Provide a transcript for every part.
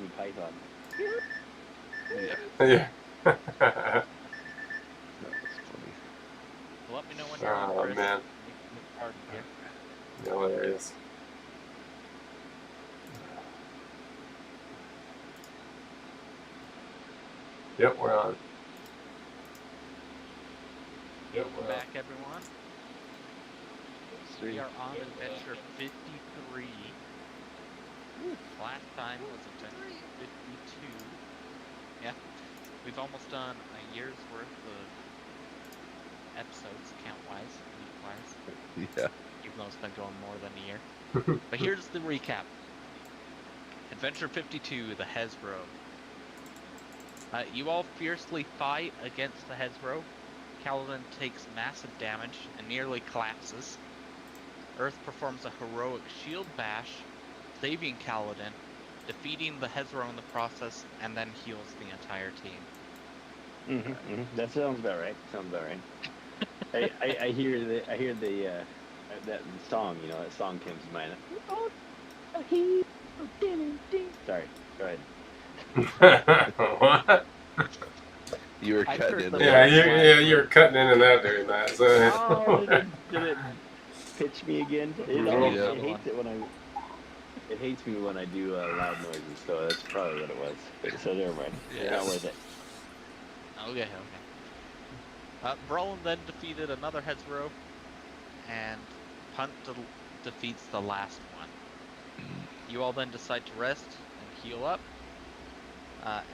Monty Python. Yeah. Yeah. That was funny. Well, let me know when you're on, Oh Chris. man. Make it hard here. No, there is. Yep, we're on. Yep, we're on. Back, everyone. We are on adventure 53. Last time was adventure 52. Yeah, we've almost done a year's worth of episodes, count-wise, week-wise. Yeah. Even though it's been going more than a year. But here's the recap. Adventure 52, the Hezro. You all fiercely fight against the Hezro. Kaladin takes massive damage and nearly collapses. Earth performs a heroic shield bash, saving Kaladin, defeating the Hezro in the process, and then heals the entire team. That sounds about right. I hear that song. You know, that song comes to mind. Sorry, go ahead. What? You were I cutting heard in the there. Yeah, you were cutting in and out during that. So. Oh, did it pitch me again? It hates me when I do loud noises, so that's probably what it was. So never mind. Yeah. Not worth it. Okay. Brolin then defeated another Hezro, and Punt defeats the last one. You all then decide to rest and heal up,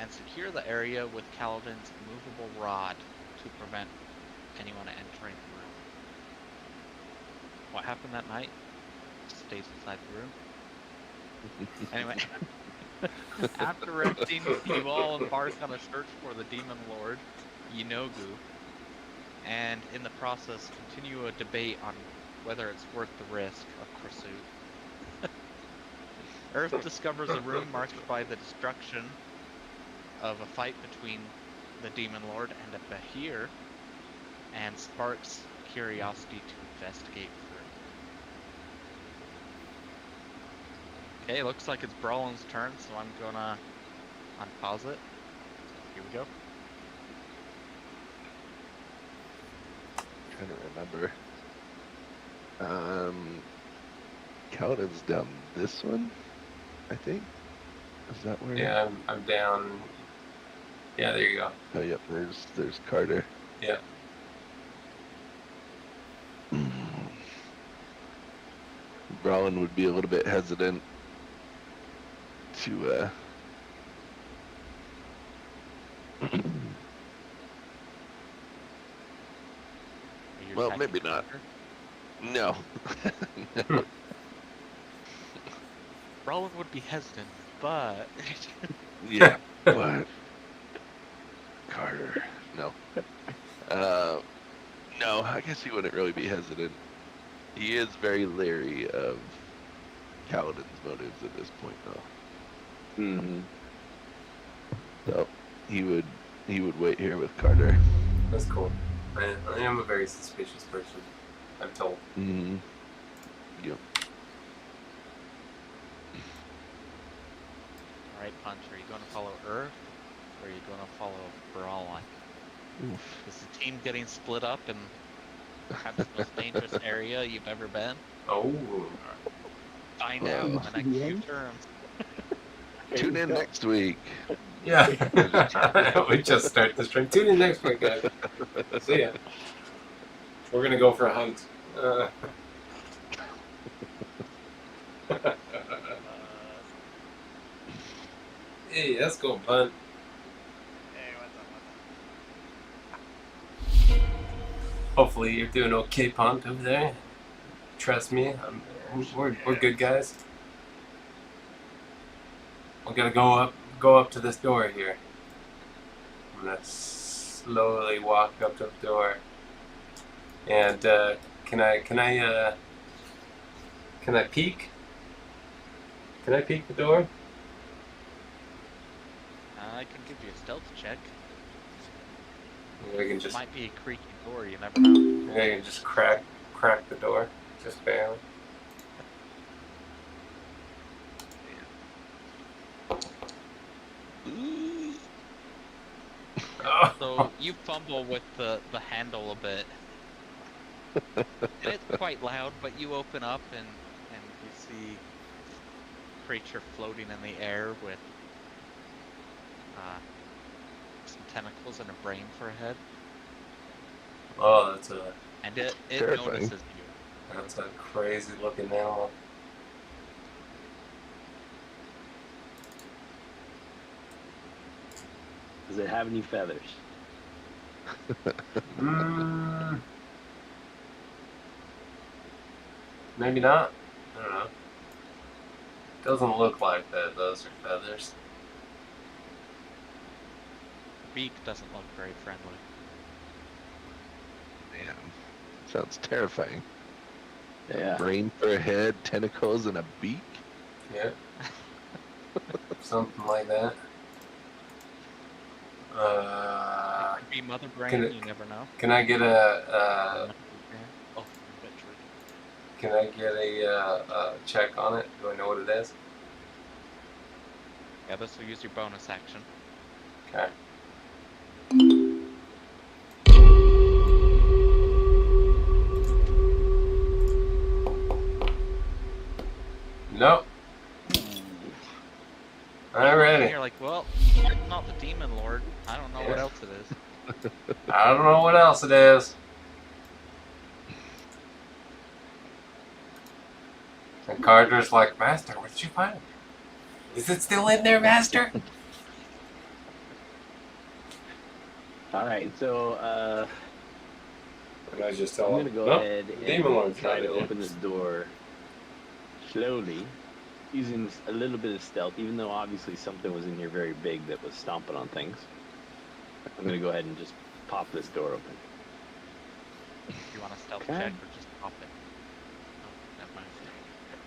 and secure the area with Kaladin's movable rod to prevent anyone entering the room. What happened that night stays inside the room. Anyway, after resting, you all embark on a search for the Demon Lord, Yinogu, and in the process continue a debate on whether it's worth the risk of pursuit. Earth discovers a room marked by the destruction of a fight between the Demon Lord and a Bahir, and sparks curiosity to investigate further. Okay, looks like it's Brolin's turn, so I'm gonna unpause it. Here we go. Trying to remember. Kaladin's down this one, I think. Is that where? Yeah, I'm down. Yeah, there you go. Oh, yep. There's Carter. Yeah. Brolin would be a little bit hesitant to well, maybe not. No. Brolin would be hesitant, but Yeah, but Carter, no. No, I guess he wouldn't really be hesitant. He is very leery of Kaladin's motives at this point, though. Mm-hmm. So he would wait here with Carter. That's cool. I am a very suspicious person, I'm told. Mm-hmm. Yep. Alright, Punch, are you going to follow Earth, or are you going to follow Brolin? Is the team getting split up in perhaps the most dangerous area you've ever been? Oh. Find out in the next few terms. Tune in next week. Yeah. We just start this trend. Tune in next week, guys. See ya. We're going to go for a hunt. Hey, let's go, Punt. Hey, what's up? Hopefully you're doing okay, Punt, over there. Trust me, we're good guys. We're gonna go up to this door here. I'm gonna slowly walk up to the door. And can I peek? Can I peek the door? I can give you a stealth check. Maybe I can It just might be a creaky door, you never know. maybe I can just crack the door, just barely. Oh. So you fumble with the handle a bit. And it's quite loud, but you open up and you see a creature floating in the air with some tentacles and a brain for a head. Oh, And it Terrifying. notices you. that's a crazy looking animal. Does it have any feathers? Maybe not. I don't know. Doesn't look like that. Those are feathers. Beak doesn't look very friendly. Man, sounds terrifying. Yeah. Brain for a head, tentacles, and a beak. Yeah. Something like that. It could be mother brain, can it- you never know. Can I get a Oh, treachery. Can I get a check on it? Do I know what it is? Yeah, this will use your bonus action. Okay. Nope. And Alrighty. you're like, well, it's not the demon lord. I don't know what Yeah. else it is. I don't know what else it is. And Carter's like, Master, where did you find it? Is it still in there, Master? All right, so And I just I'm tell gonna go ahead Demon Lord's and try not to in there. open this door slowly, using a little bit of stealth, even though obviously something was in here very big that was stomping on things. I'm gonna go ahead and just pop this door open. Do you want a stealth Okay. check or just pop it? Oh, never mind.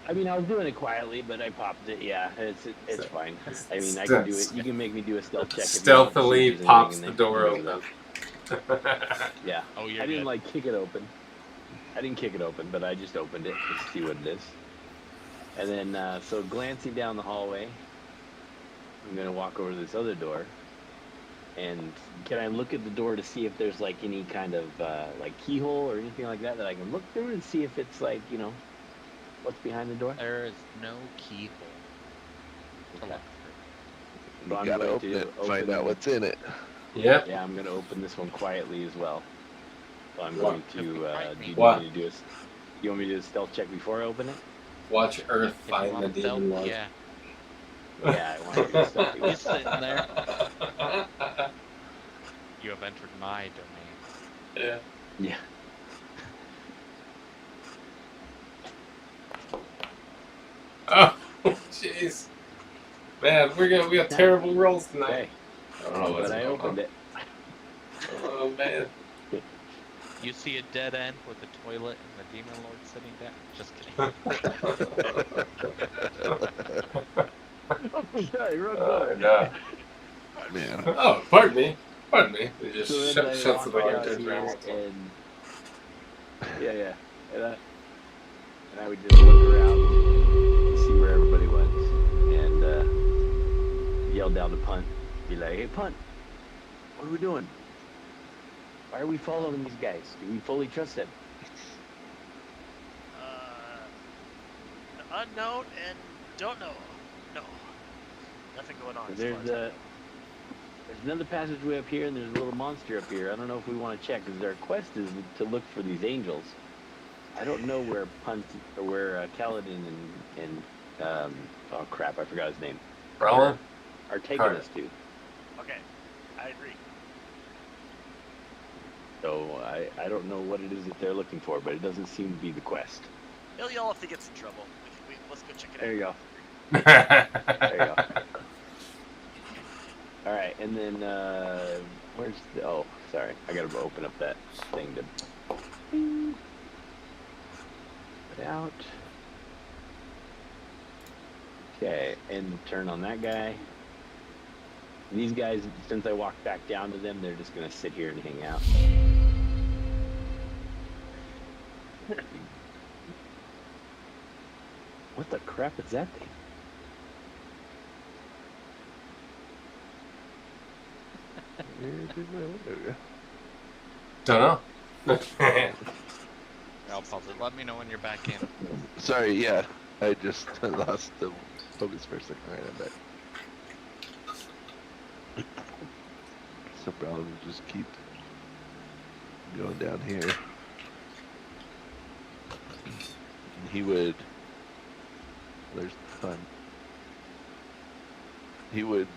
I mean, I was doing it quietly, but I popped it. Yeah, it's So- fine. I mean, I can do it. You can make me do a stealth check. If you want to see if Stealthily there's anything pops in the there. door You can do open. that. Yeah. Oh, you're I didn't good. like kick it open. I didn't kick it open, but I just opened it to see what it is. And then, so glancing down the hallway, I'm gonna walk over to this other door. And can I look at the door to see if there's like any kind of like keyhole or anything like that I can look through and see if it's like, you know, what's behind the door? There is no keyhole to Okay. look through. So I'm You gotta going open to it, find open- out what's in it. Yep. Yeah, I'm gonna open this one quietly as well. So I'm going to. Do you What? want me to do you want me to do a stealth check before I open it? Watch Earth If you find the want stealth, Demon Lord. yeah. Yeah, I want to do stealth. He's sitting there. You have entered my domain. Yeah. Yeah. Oh, jeez. Man, we got terrible rolls tonight. Okay. I don't know what's But I going opened on. it. Oh man. You see a dead end with a toilet and the demon lord sitting down. Just kidding. Oh, sorry, wrong Oh door. no. Man. Oh, pardon me. Pardon me. It just So then I shuts the walk door. out Turns here around. and yeah, and I would just look around, see where everybody was, and yell down to Punt, be like, "Hey, Punt, what are we doing? Why are we following these guys? Do we fully trust them?" Unknown and don't know. No. Nothing going on. as There's far as I know. there's another passageway up here, and there's a little monster up here. I don't know if we want to check, because their quest is to look for these angels. I don't know where Punt or where Kaladin and oh crap, I forgot his name. Roland? Are taking Carter. us to. Okay. I agree. So I don't know what it is that they're looking for, but it doesn't seem to be the quest. He'll yell if he gets in trouble. Let's go check it out. There you go. There you go. All right, and then where's the? Oh, sorry, I gotta open up that thing to. Put out. Okay, and turn on that guy. These guys, since I walked back down to them, they're just gonna sit here and hang out. What the crap is that thing? Don't know. I'll pause it. Let me know when you're back in. Sorry, yeah. I just lost the focus for a second. Alright, I'm back. So Brown will just keep going down here. And he would... There's fun. He would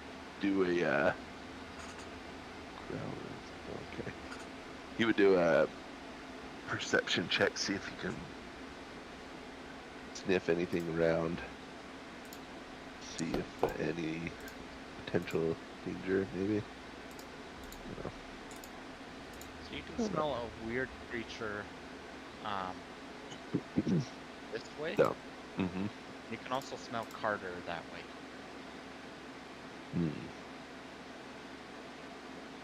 do a... Okay. He would do a perception check, see if he can sniff anything around. See if any potential danger, maybe. So you can smell a weird creature this way. No. Mm-hmm. You can also smell Carter that way.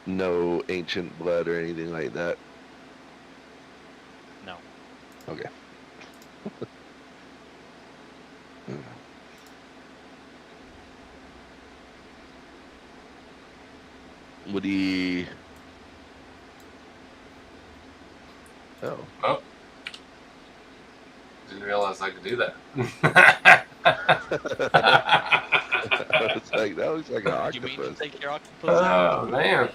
No ancient blood or anything like that. No. Okay. Would he... Oh. Oh. Didn't realize I could do that. I was like, that looks like an You mean to octopus. take your octopus out? Oh, man.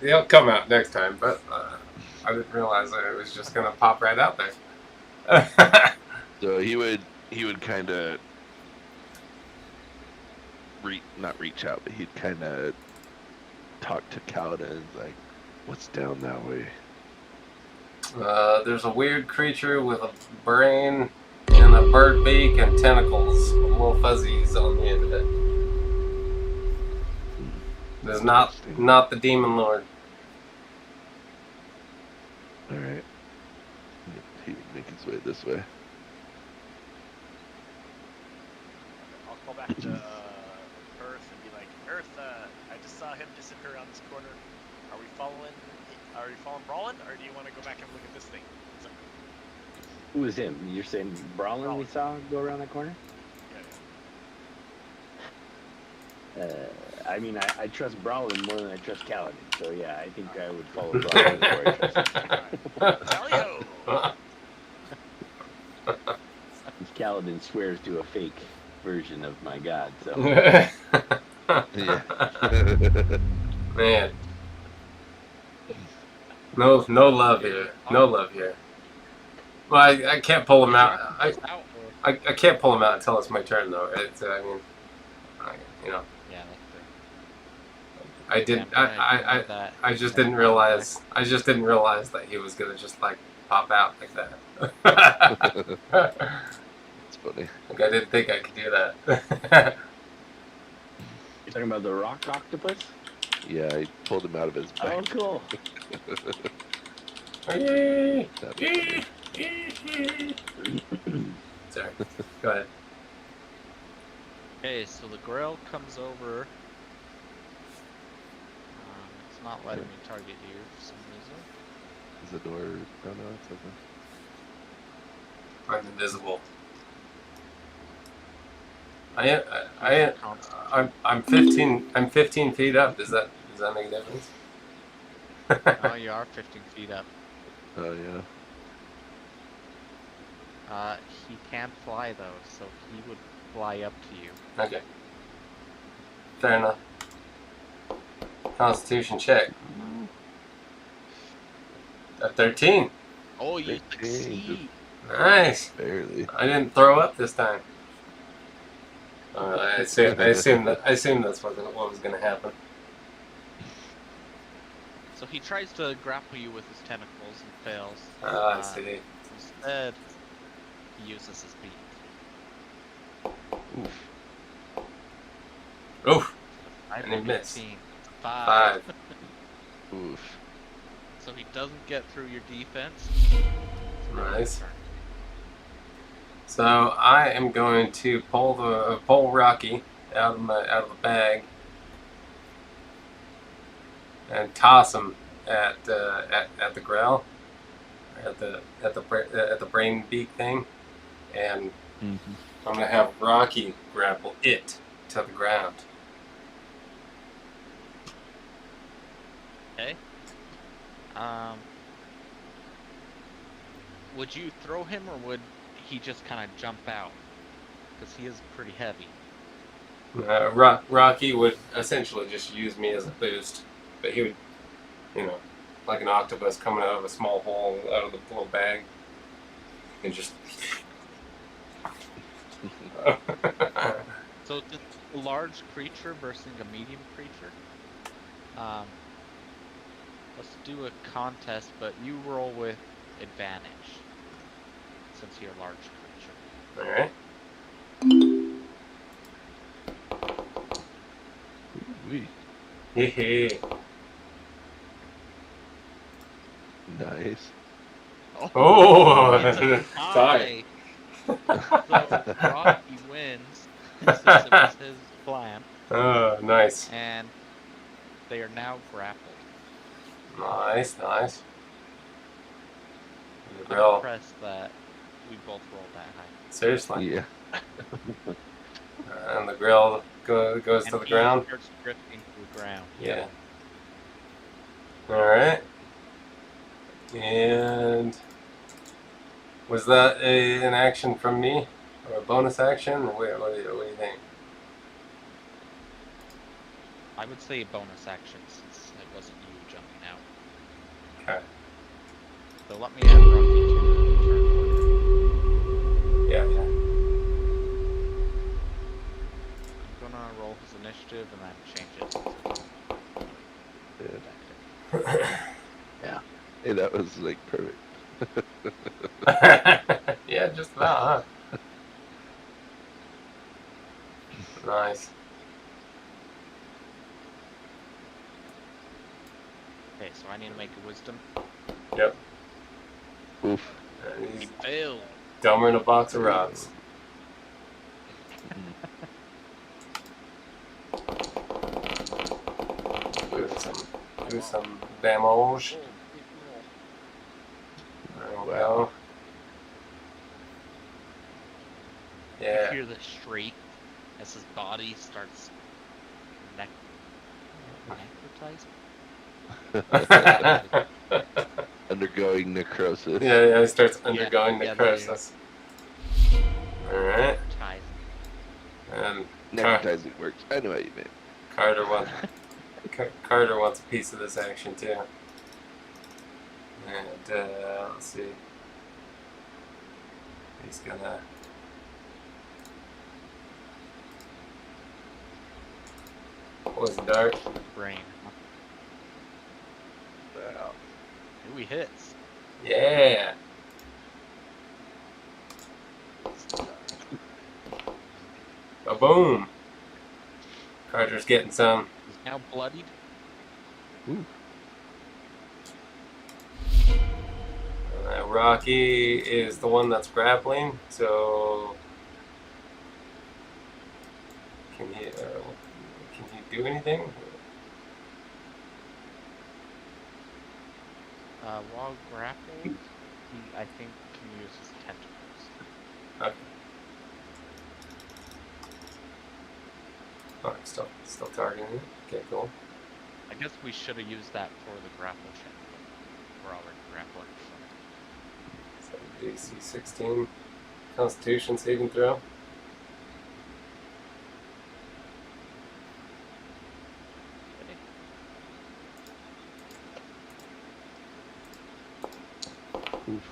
He'll come out next time, but I didn't realize that it was just going to pop right out there. So he would kind of not reach out, but he'd kind of talk to Kaladin, like, what's down that way? There's a weird creature with a brain and a bird beak and tentacles, with little fuzzies on the end of it. There's not the demon lord. All right. He would make his way this way. I'll call back to Earth and be like, Earth, I just saw him disappear around this corner. Are we following Brawlin, or do you want to go back and look at this thing? Who was him? You're saying Brawlin we saw go around that corner? Yeah. I mean, I trust Brawlin more than I trust Kaladin. So yeah, I think I would follow Brawlin before I trust him. Tally-ho! Kaladin swears to a fake version of my god, so Yeah. Man. No love here. No love here. Well, I can't pull him out. I can't pull him out until it's my turn, though. It's, I mean, you know. Yeah, that's true. I didn't. I just didn't realize. I just didn't realize that he was gonna just like pop out like that. It's funny. Like I didn't think I could do that. you're talking about the rock octopus? Yeah, I pulled him out of his Oh, back. cool. Sorry. Go ahead. Okay, so the Grail comes over. It's not letting me target you for some reason. Is the door? Oh no, it's open. I'm invisible. I'm 15. I'm 15 feet up. Does that make a difference? Oh, you are 15 feet up. Oh yeah. He can't fly though, so he would fly up to you. Okay. Fair enough. Constitution check. A 13. Oh, you 13. succeed! Nice. Barely. I didn't throw up this time. I assume that's what was going to happen. So he tries to grapple you with his tentacles and fails. I see. Instead, he uses his beak. Oof. Oof. Five And he and missed. 18. 5. Oof. So he doesn't get through your defense. Nice. So I am going to pull Rocky out of the bag and toss him at the Grail, at the brain beak thing, and I'm gonna have Rocky grapple it to the ground. Okay. Would you throw him, or would he just kind of jump out? Because he is pretty heavy. Rocky would essentially just use me as a boost, but he would, you know, like an octopus coming out of a small hole out of the little bag, and just. So it's a large creature versus a medium creature. Let's do a contest, but you roll with advantage since you're a large creature. All right. Wee. Hey. Nice. Oh. Tie. So Rocky wins since it was his plan, Oh, nice. and they are now grappled. Nice. The I'm grill. impressed that we both rolled that high. Seriously. Yeah. And the grill goes And to the he ground. starts drifting to the ground. Yeah. All right. And was that an action from me, or a bonus action? Or what do you think? I would say a bonus action since it wasn't you jumping out. Okay. So let me add Rocky to the turn order. Yeah. I'm gonna roll his initiative and then change it. Yeah. Hey, that was like perfect. Yeah, just about, huh? Nice. Okay, so I need to make a wisdom. Yep. Oof. And He he's failed. dumber than a box of rocks. Do some damage. There we go. You Yeah. hear the shriek as his body starts necrotizing. Undergoing necrosis. Yeah, he starts undergoing yeah, there you necrosis. Alright. Necrotizing. And Necrotizing works. I know how you mean. Carter wants a piece of this action too. And let's see. He's gonna. What was the dart? Brain. Wow. Ooh, he hits. Yeah. Boom. Carter's getting some. He's now bloodied. Ooh. Rocky is the one that's grappling, so can he do anything? While grappled, he, I think, can use his tentacles. Okay. Oh, still targeting it. Okay, cool. I guess we should have used that for the grapple check. We're already grappling. So DC 16, Constitution saving throw.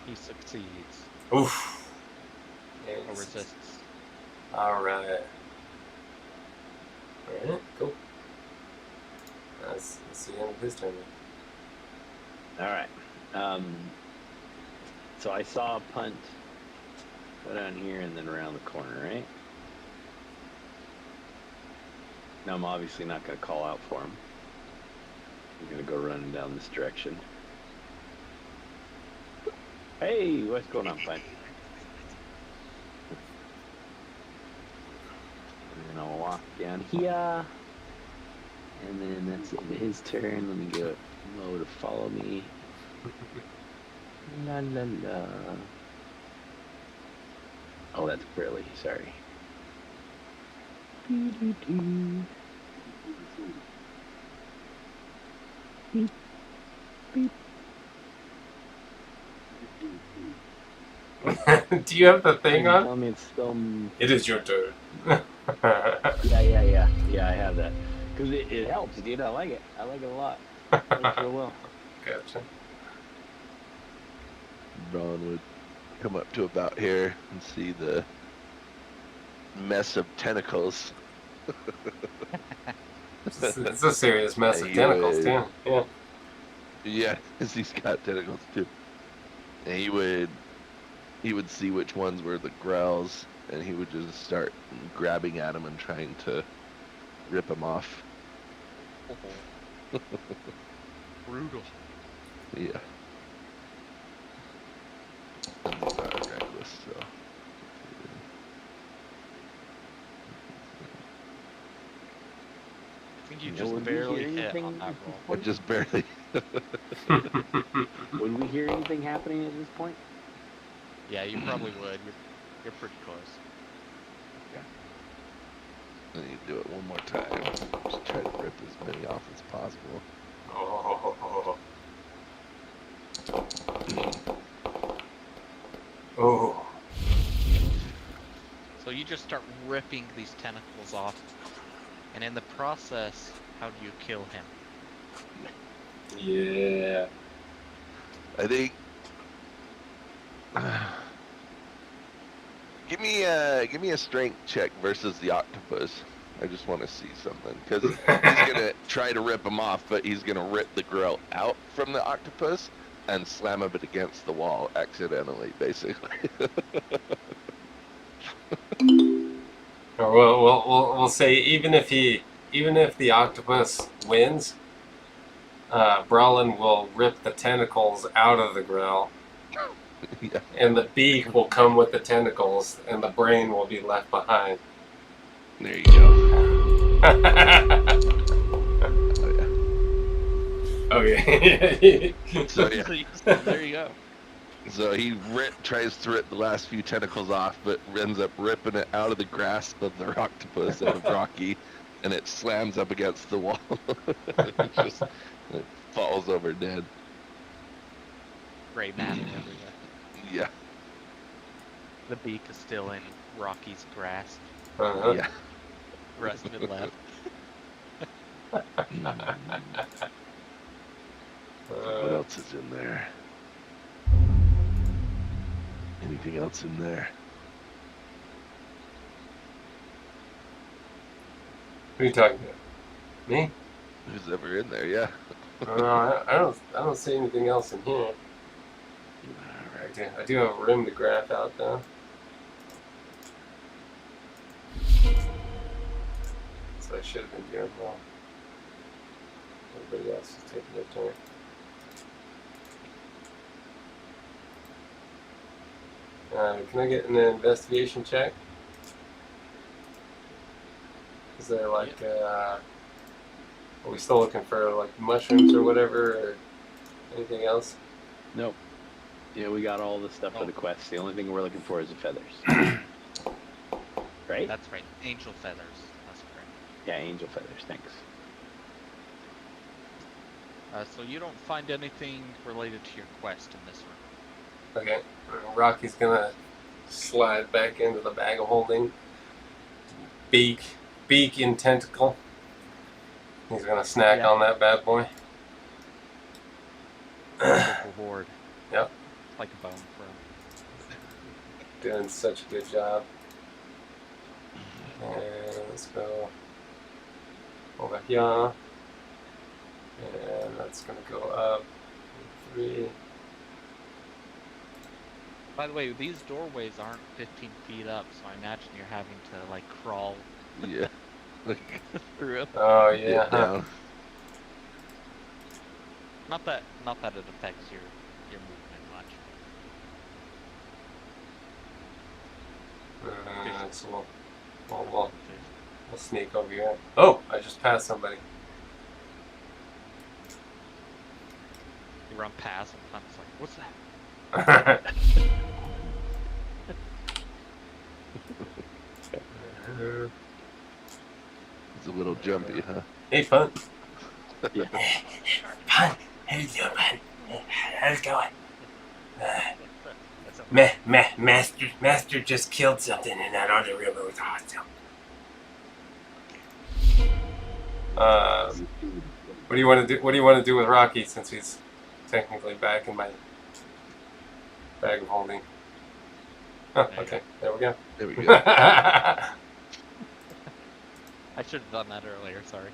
He succeeds. Oof. Or And resists. all right. All right, cool. That's the end of his turn. All right. So I saw a punt go down here and then around the corner, right? Now I'm obviously not going to call out for him. I'm going to go running down this direction. Hey, what's going on, Pine? And I'll walk down here. And then that's the end of his turn. Let me go low to follow me. La la la. Oh, that's Burley. Sorry. Do you have the Are thing you on? telling me it's still? It is your turn. Yeah. I have that because it helps, dude. I like it. I like it a lot. Works real well. Gotcha. Ron would come up to about here and see the mess of tentacles. It's a serious mess of He tentacles, would- too. Yeah. Yeah, 'cause he's got tentacles too. And he would see which ones were the growls, and he would just start grabbing at them and trying to rip them off. Brutal. Yeah. And these are reckless, so. I think you Now, just would we barely hear hit anything on that at this roll. Or point? just barely. Would we hear anything happening at this point? Yeah, you probably would. You're pretty close. I need to do it one more time. Just try to rip as many off as possible. Oh. So you just start ripping these tentacles off, and in the process, how do you kill him? Yeah. I think. Give me a strength check versus the octopus. I just want to see something because he's gonna try to rip him off, but he's gonna rip the grill out from the octopus and slam it against the wall accidentally, basically. Or we'll say even if the octopus wins, Brawlin will rip the tentacles out of the grill, Yeah. and the beak will come with the tentacles, and the brain will be left behind. There you go. Oh yeah. Okay. So yeah. There you go. So he tries to rip the last few tentacles off, but ends up ripping it out of the grasp of the octopus out of Rocky, and it slams up against the wall. It falls over dead. Gray matter everywhere. Yeah, The beak is still in Rocky's grasp. Uh-huh. yeah. The rest of it left. What else is in there? Anything else in there? Who are you talking to? Me? Who's ever in there? Yeah. I don't see anything else in here. I do have room to graph out though. So I should have been doing well. Everybody else is taking their turn. Can I get an investigation check? Is there like, are we still looking for like mushrooms or whatever, or anything else? Nope. Yeah, we got all the stuff for the quest. The only thing we're looking for is the feathers. Right? That's right. Angel feathers. That's correct. Yeah, angel feathers. Thanks. So you don't find anything related to your quest in this room. Okay. Rocky's gonna slide back into the bag of holding. Beak in tentacle. He's gonna snack on that bad boy. Purple horde. Yep. Like a bone throw. Doing such a good job. And let's go over here. And that's gonna go up 3. By the way, these doorways aren't 15 feet up, so I imagine you're having to like crawl Yeah. through it. Oh Get yeah. down. Not that it affects your movement much. So we'll sneak over here. Oh, I just passed somebody. You run past and I'm just like, what's that? It's a little jumpy, huh? Hey, Fun. Yeah. Fun. How you doing, man? How's it going? That's a Master just killed something in that other room. It was awesome. What do you want to do? What do you want to do with Rocky since he's technically back in my bag of holding? Oh, okay, there we go. There we go. I should have done that earlier. Sorry.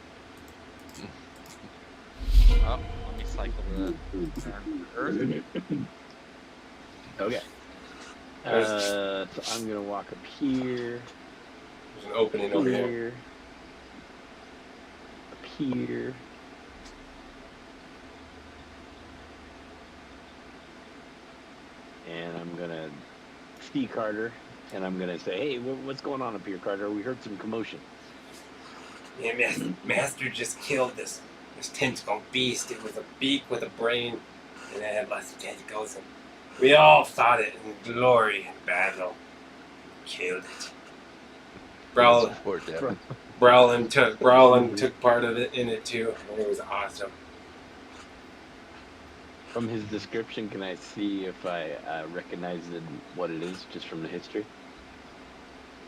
Oh, let me cycle the turn earth. Okay. So I'm gonna walk up here. There's an opening over here. Here. Up here. And I'm gonna see Carter, and I'm gonna say, "Hey, what's going on up here, Carter? We heard some commotion." Yeah, Master just killed this tentacle beast. It was a beak with a brain, and it had lots of tentacles. And we all fought it in glory and battle. Killed it. Poor Devin. Brawlin took part of it in it too, and it was awesome. From his description, can I see if I recognize what it is just from the history?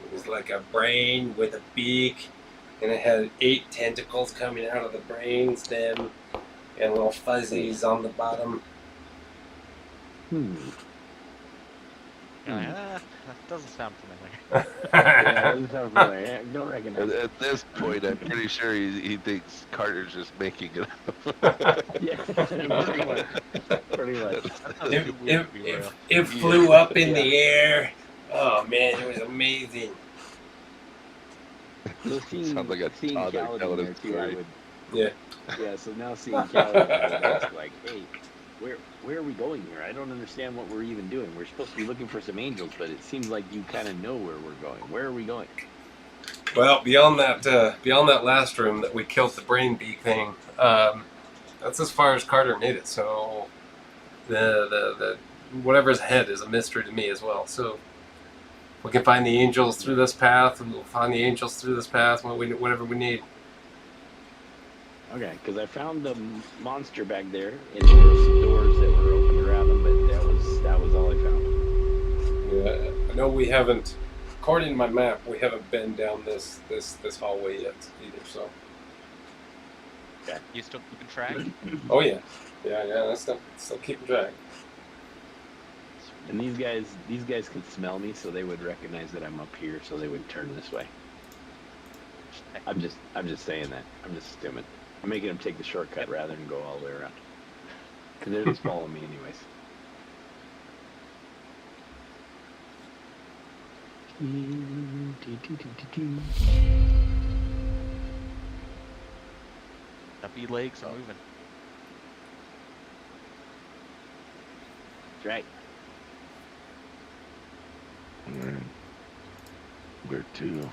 It was like a brain with a beak, and it had 8 tentacles coming out of the brain stem, and little fuzzies on the bottom. That doesn't sound familiar. Yeah, that sounds familiar. I don't recognize it. At this point, I'm pretty sure he thinks Carter's just making it up. Yeah, pretty much. Pretty much. That sounds too weird to be real. It flew up in the air. Oh man, it was amazing. So seeing Sounds like a seeing toddler Kaladin telling there a too, I story. Yeah. would. Yeah, so now seeing Kaladin, I would ask like, "Hey, where are we going here? I don't understand what we're even doing. We're supposed to be looking for some angels, but it seems like you kind of know where we're going. Where are we going?" Well, beyond that last room that we killed the brain beak thing, that's as far as Carter made it. So the whatever's ahead is a mystery to me as well. So we can find the angels through this path, and we'll find the angels through this path, whatever we need. Okay, because I found the monster back there, and there were some doors that were open around them, but that was all I found. Yeah, I know we haven't, according to my map, we haven't been down this hallway yet either. So. Okay. You still keeping track? Oh yeah. That's still keeping track. And these guys can smell me, so they would recognize that I'm up here, so they would turn this way. I'm just saying that. I'm just assuming. I'm making them take the shortcut rather than go all the way around. Because they're just following me anyways. Uppy legs are moving. That's right. Alright. Where to?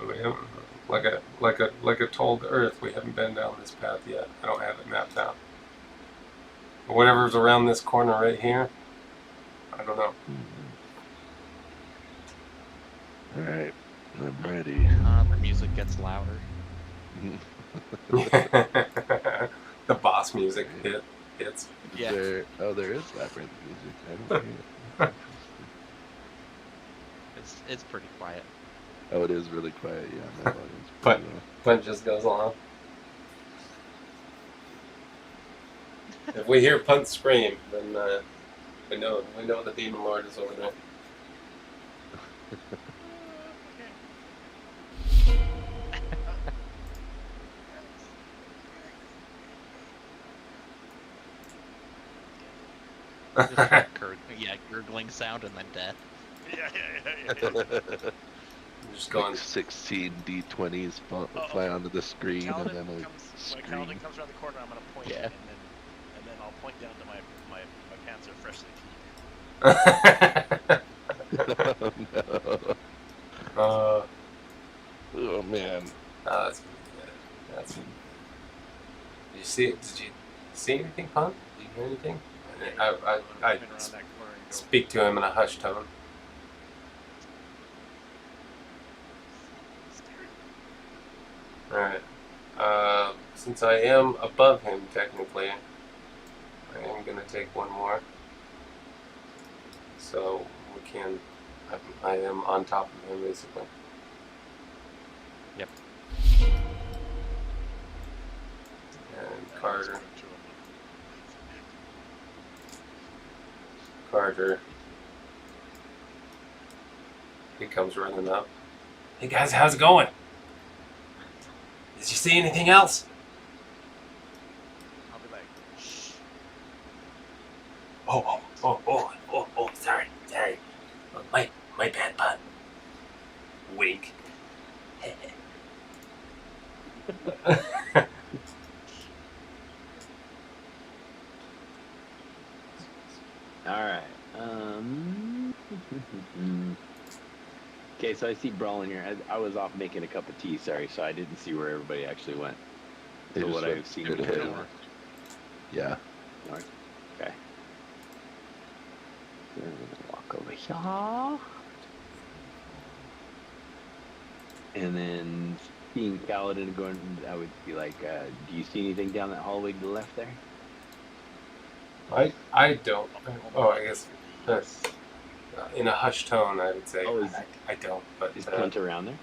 We haven't, like I told the Earth, we haven't been down this path yet. I don't have it mapped out. But whatever's around this corner right here, I don't know. Alright, I'm ready. The music gets louder. The boss music hits. Yeah. There is labyrinth music. I don't hear it. It's pretty quiet. Oh, it is really quiet, yeah. My volume's But- pretty low. Punt just goes along. If we hear Punt scream, then we know the Demon Lord is over there. Gurgling sound and then death. Yeah. Just going. 16 D20s fly onto the screen, and then When a Kaladin scream. comes around the corner, I'm gonna point, Yeah. and then I'll point down to my pants are freshly cleaned. Oh, no. Oh man. That's good. Did you see anything, Punt? Did you hear anything? I Spin around that corner and go. speak to him in a hushed tone. Alright. since I am above him technically, I am gonna take one more. So we can. I am on top of him basically. Yep. And Carter. To him. Carter. He comes running up. Hey guys, how's it going? Did you see anything else? I'll be like, shh. Oh, sorry. Oh, my bad pun. Wink. All right. Okay, so I see Brawl in here. I was off making a cup of tea. Sorry, so I didn't see where everybody actually went. They So just what went I've seen straight was ahead. north. Yeah. North. Okay. So I'm gonna walk over here. And then seeing Kaladin going, I would be like, do you see anything down that hallway to the left there? I don't. Oh, I guess that's in a hushed tone. I would say. Oh, I don't. But Is Clint around there?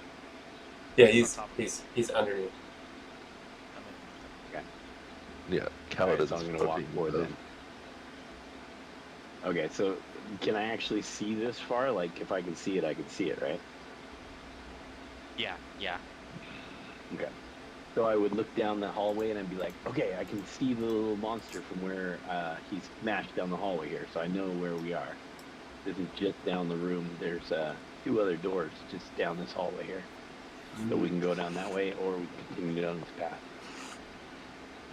yeah, he's underneath. Yeah. Alright, Kaladin's so I'm gonna walk flipping forward the- then. Okay, so can I actually see this far? Like, if I can see it, I can see it, right? Yeah. Okay. So I would look down the hallway and I'd be like, okay, I can see the little monster from where he's smashed down the hallway here, so I know where we are. This is just down the room. There's 2 other doors just down this hallway here. So we can go down that way or we can continue down this path.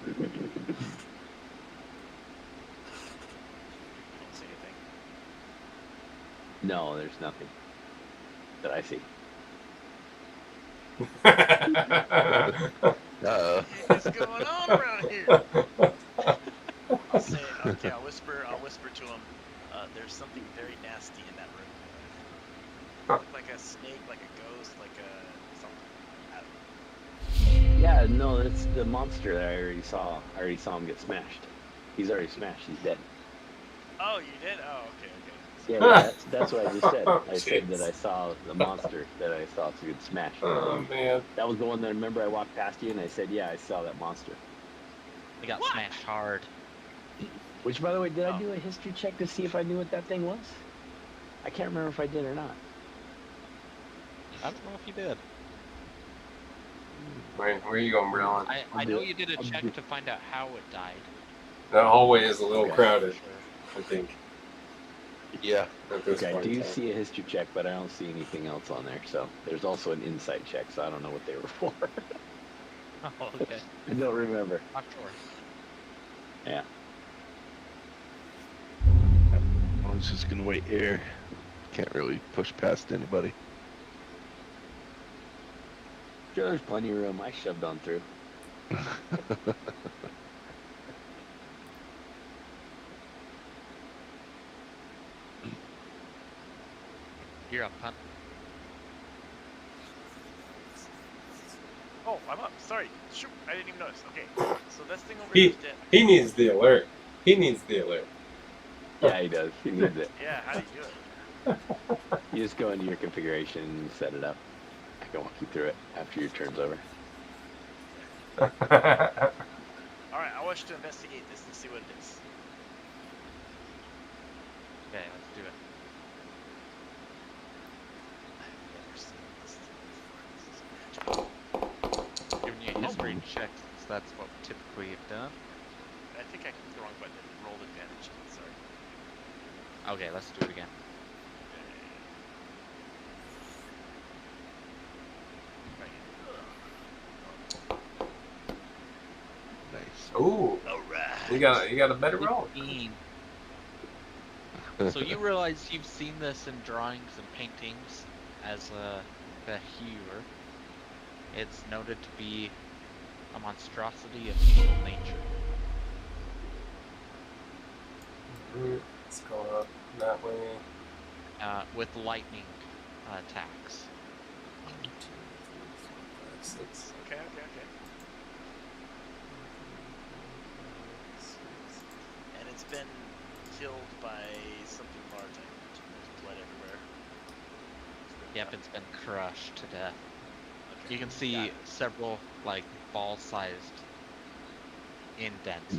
You don't see anything. No, there's nothing that I see. What's going on around here? I'll say, okay, I'll whisper to him, there's something very nasty in that room. Look like a snake, like a ghost, like a something. Yeah, no, it's the monster that I already saw. I already saw him get smashed. He's already smashed. He's dead. Oh, you did? Oh, okay. Yeah, that's what I just said. Oh, I said jeez. that I saw the monster that I saw to get smashed. Oh man. That was the one that I remember I walked past you and I said, yeah, I saw that monster. They got smashed hard. Which, by the way, did I Oh. do a history check to see if I knew what that thing was? I can't remember if I did or not. I don't know if you did. Where are you going, Brillin? I know you did a check to find out how it died. That hallway is a little Okay. crowded, I think. Yeah. At this Okay, I point in do time. see a history check, but I don't see anything else on there. So there's also an insight check, so I don't know what they were for. Oh, okay. I don't remember. Not sure. Yeah. I was just gonna wait here. Can't really push past anybody. Sure, there's plenty of room. I shoved on through. You're up, Hunt. Oh, I'm up. Sorry. Shoot, I didn't even notice. Okay, so this thing over He- here is dead. He needs the alert. He needs the alert. Yeah, he does. He needs it. Yeah, how do you do it? You just go into your configuration and set it up. I can walk you through it after your turn's over. Alright, I want you to investigate this and see what it is. Okay, let's do it. I've never seen this before. This is magical. Giving you a history check, since that's what we typically have done. I think I clicked the wrong button. It rolled advantage. Sorry. Okay, let's do it again. Nice. Ooh, Alright. you got a better roll. 15. So you realize you've seen this in drawings and paintings as a hewer. It's noted to be a monstrosity of evil nature. Let's go up that way. With lightning attacks. 1, 2, 3, 4, 5, 6. Okay. been killed by something large. There's blood everywhere. Yep, it's been crushed to death. Okay. You can Got see it. several like ball-sized indents.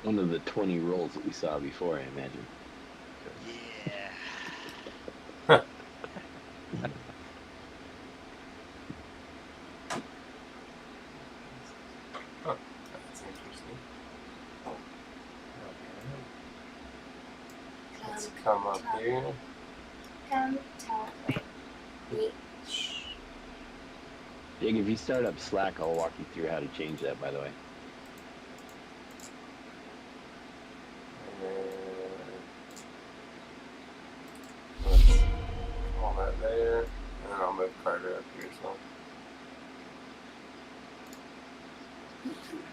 One of the 20 rolls that we saw before, I imagine. Yeah. Huh, that's interesting. Okay. Let's come up here. Come top reach. Jake, if you start up Slack, I'll walk you through how to change that, by the way. Let's all that there, and then I'll move Carter up here as well.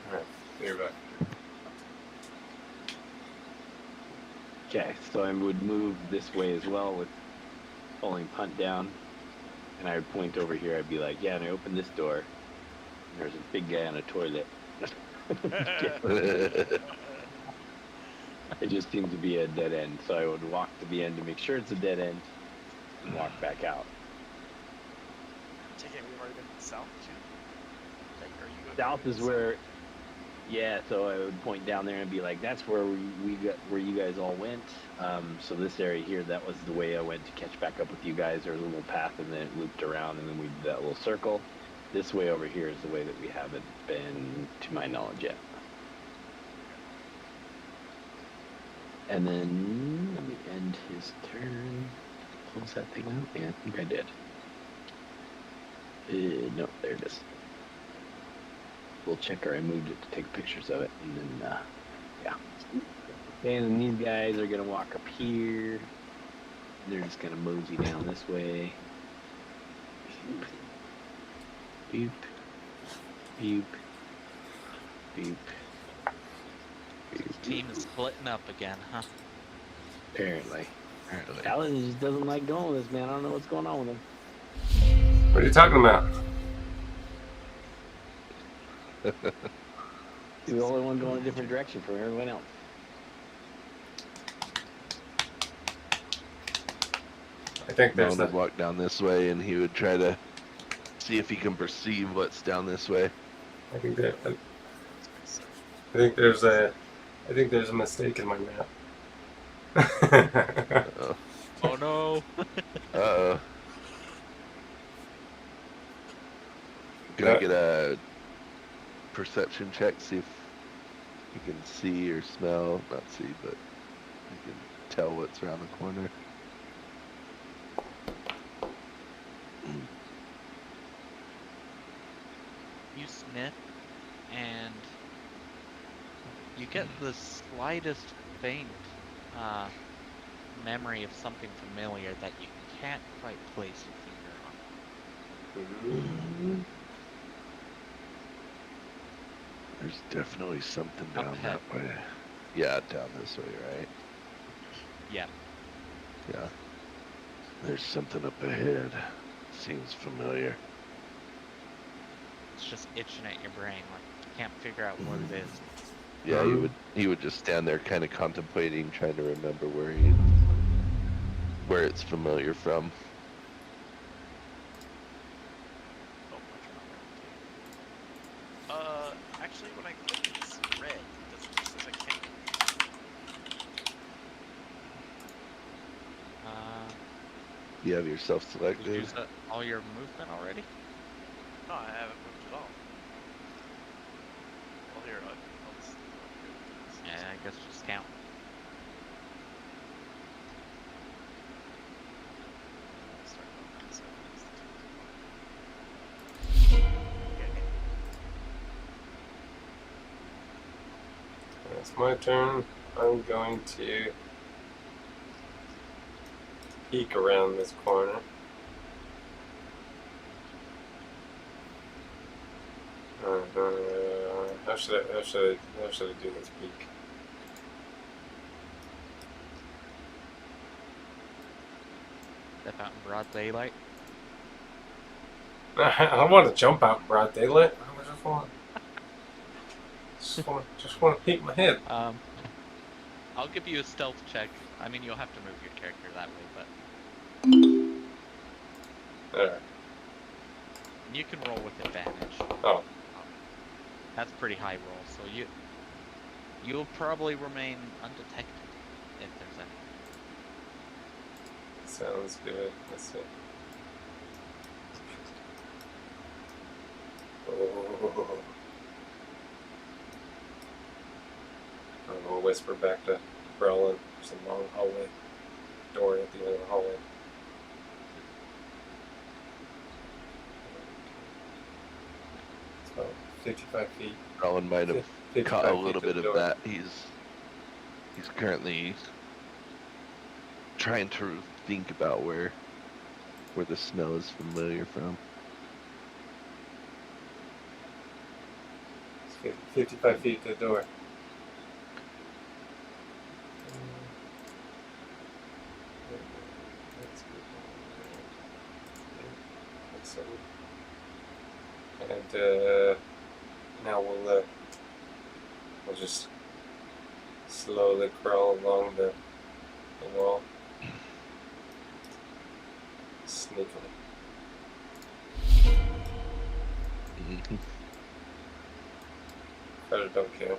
Alright, you're back. Okay, so I would move this way as well with pulling punt down. And I would point over here. I'd be like, yeah, and I open this door. And there's a big guy on a toilet. It just seems to be a dead end. So I would walk to the end to make sure it's a dead end and walk back out. Take it. We've already been south too. Like, are you going South is where, yeah, so I would point down there and be like, that's where we got, where you guys all went. So this area here, that was the way I went to catch back up with you guys. There was a little path and then it looped around and then we did that little circle. This way over here is the way that we haven't been, to my knowledge, yet. And then let me end his turn. Close that thing out. Yeah, I think I did. No, there it is. We'll check or I moved it to take pictures of it, and then yeah. Okay, and then these guys are gonna walk up here. They're just gonna mosey down this way. Boop, boop, boop, boop. Team is splitting up again, huh? Apparently. Alan just doesn't like going with this, man. I don't know what's going on with him. What are you talking about? He's the only one going a different direction from everyone else. I think there's Mom would the. walk down this way, and he would try to see if he can perceive what's down this way. I think that. I think there's a. I think there's a mistake in my map. Uh-oh. Oh no! Uh-oh. Can I get a perception check, see if you can see or smell, not see, but you can tell what's around the corner. You sniff, and you get the slightest faint memory of something familiar that you can't quite place your finger on. There's definitely something Up down ahead. that way. Yeah, down this way, right? Yeah. Yeah. There's something up ahead. Seems familiar. It's just itching at your brain, like you can't figure out what it is. Yeah, he would just stand there kind of contemplating, trying to remember where it's familiar from. Oh, my turn. Actually, when I click it's red. It says I can't. You have yourself Did you selected. use all your movement already? No, I haven't moved at all. Well, here, I'll just. Yeah, I guess just count. Start moving, so it's the okay. It's my turn. I'm going to peek around this corner. How should I do this peek? Step out in broad daylight. I don't want to jump out in broad daylight. I just want to just want to peek my head. I'll give you a stealth check. I mean, you'll have to move your character that way, but All right. you can roll with advantage. Oh. That's pretty high roll, so you'll probably remain undetected if there's any. Sounds good. Let's see. Oh. I'm gonna whisper back to Brelin. There's a long hallway. Door at the end of the hallway. It's about 55 feet. Rowan might have 55 caught a feet little to the bit of door. that. He's currently trying to think about where the smell is familiar from. It's 55 feet to the door. And now we'll just slowly crawl along the wall, sneakily. Predator don't care.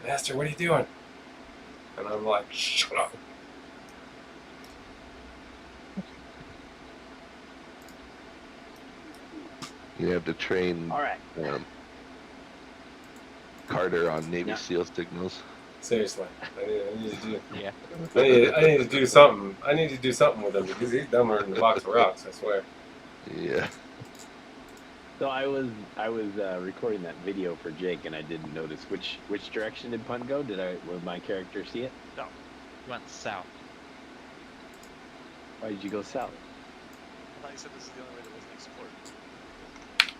Master, what are you doing? And I'm like, shut up. You have to train All right. Carter on Navy Yeah. SEAL signals. Seriously, I need to do. Yeah. I need to do something. I need to do something with him because he's dumber than a box of rocks. I swear. Yeah. So I was recording that video for Jake, and I didn't notice which direction did Pun go. Will my character see it? You went south. Why did you go south? I thought you said this is the only way that wasn't explored.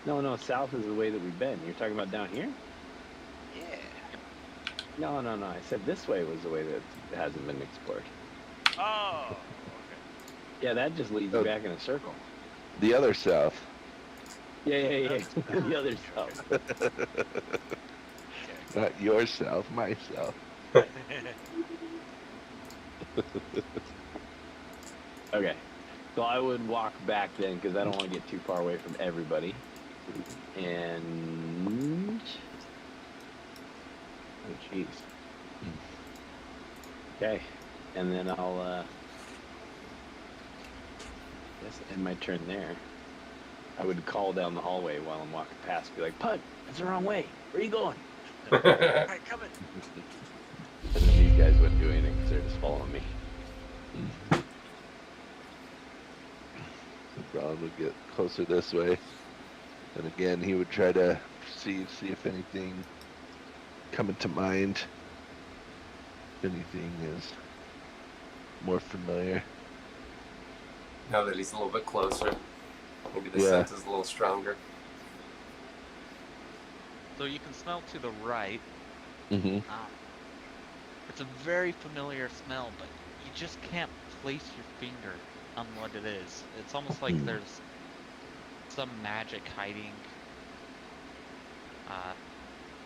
No, south is the way that we've been. You're talking about down here? Yeah. No. I said this way was the way that hasn't been explored. Oh. Okay. Yeah, that just leads you Oh. back in a circle. The other south. Yeah. The other south. Not your south, my south. Okay. So I would walk back then because I don't want to get too far away from everybody. And oh jeez. Okay. And then I'll guess end my turn there. I would call down the hallway while I'm walking past, be like, Pud, that's the wrong way. Where are you going? All right, coming. And then these guys wouldn't do anything because they're just following me. Ron would get closer this way. And again, he would try to see if anything coming to mind. If anything is more familiar. Now that he's a little bit closer, maybe the Yeah. sense is a little stronger. So you can smell to the right. Mm-hmm. It's a very familiar smell, but you just can't place your finger on what it is. It's almost like there's some magic hiding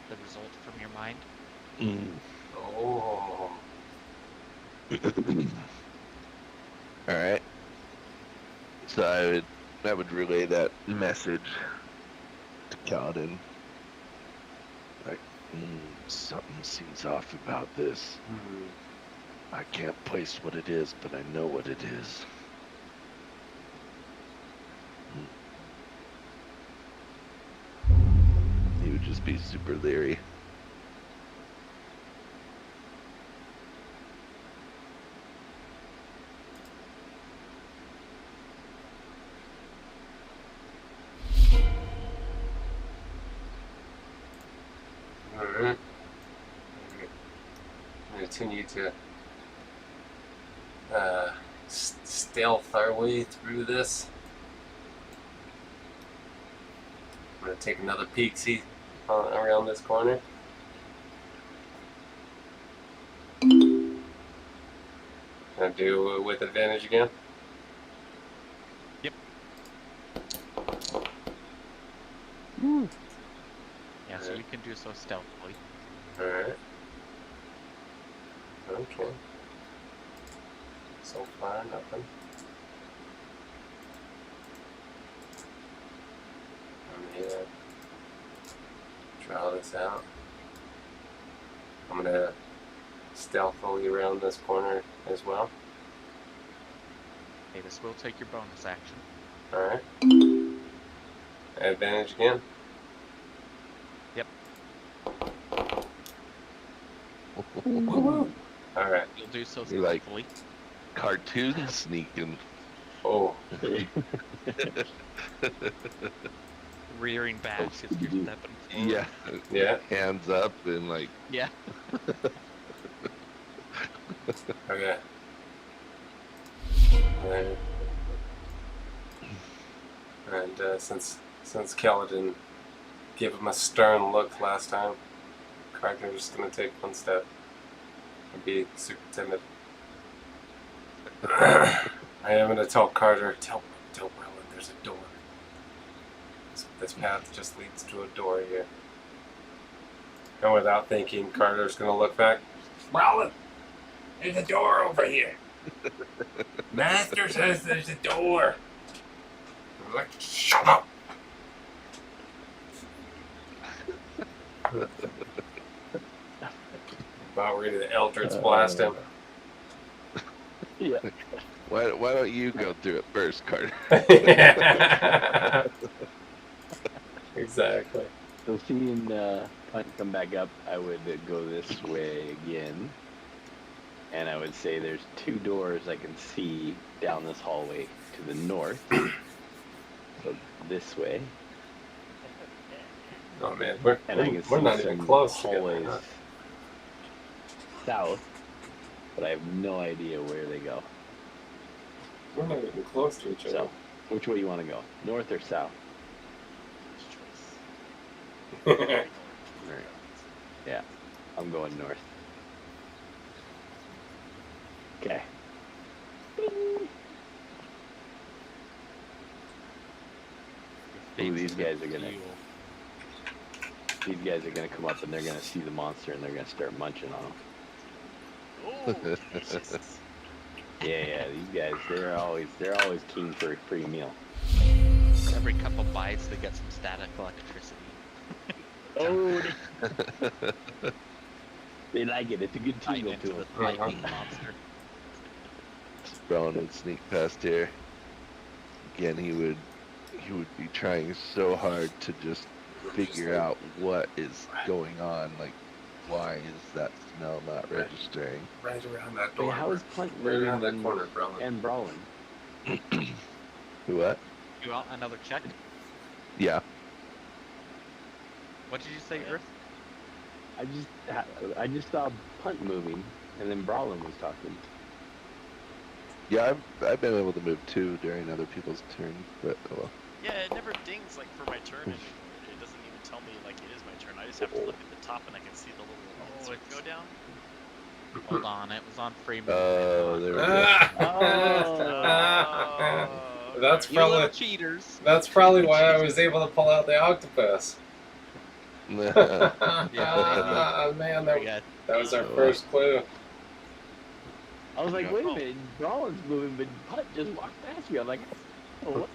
the result from your mind. Oh. Alright. So I would relay that message to Kaladin. Like, something seems off about this. I can't place what it is, but I know what it is. He would just be super leery. Alright. Continue to stealth our way through this. I'm gonna take another peek, see around this corner. Gonna do it with advantage again. Yeah, so you can do so stealthily. Alright. Okay. So far, nothing. I'm gonna draw this out. I'm gonna stealthily around this corner as well. Okay, this will take your bonus action. Alright. Advantage again. Yep. Alright. You'll do so You like- stealthily. Cartoon sneaking. Oh. Rearing back as you're stepping forward. Yeah. Yeah. Hands up and like. Yeah. Okay. And since Kaladin gave him a stern look last time, Carter's just gonna take one step and be super timid. I am gonna tell Carter, tell Merlin there's a door. This path just leads to a door here. And without thinking, Carter's gonna look back. Merlin, there's a door over here. Master says there's a door. I'm like, shut up. About ready to Eldritch blast him. Yeah. Why don't you go through it first, Carter? Exactly. So seeing Punt come back up, I would go this way again. And I would say there's two doors I can see down this hallway to the north. So this way. Oh man, And I can we're see not even some close. hallways south. But I have no idea where they go. We're not even close to each other. So, which way you want to go? North or south? Alright. Yeah, I'm going north. Okay. Ooh, these guys are gonna come up and they're gonna see the monster and they're gonna start munching on them. Oh, delicious. Yeah, these guys, they're always keen for a free meal. Every couple bites, they get some static electricity. Oh, they like it. It's a good Bite tingle into to the them. lightning monster. Brown would sneak past here. Again, he would be trying so hard to just figure out what is going on. Like, why is that smell not registering? Right around that Hey, door. how is Punt right around living that corner, bro? and brawling? Who what? You want another check? Yeah. What did you say, Earth? I just saw Punt moving, and then Brawlin was talking. Yeah, I've been able to move too during other people's turn, but oh well. Yeah, it never dings like for my turn anymore. It doesn't even tell me like it is my turn. I just have to look at the top and I can see the little insert go down. Hold on, it was on free movement. Oh, there we go. Oh, That's okay. You little probably cheaters. that's probably why I was able to pull out the octopus. Yeah, Man, Very good. that was our first clue. I was like, wait a minute, Brawlin's moving, but Punt just walked past me. I'm like, oh, what?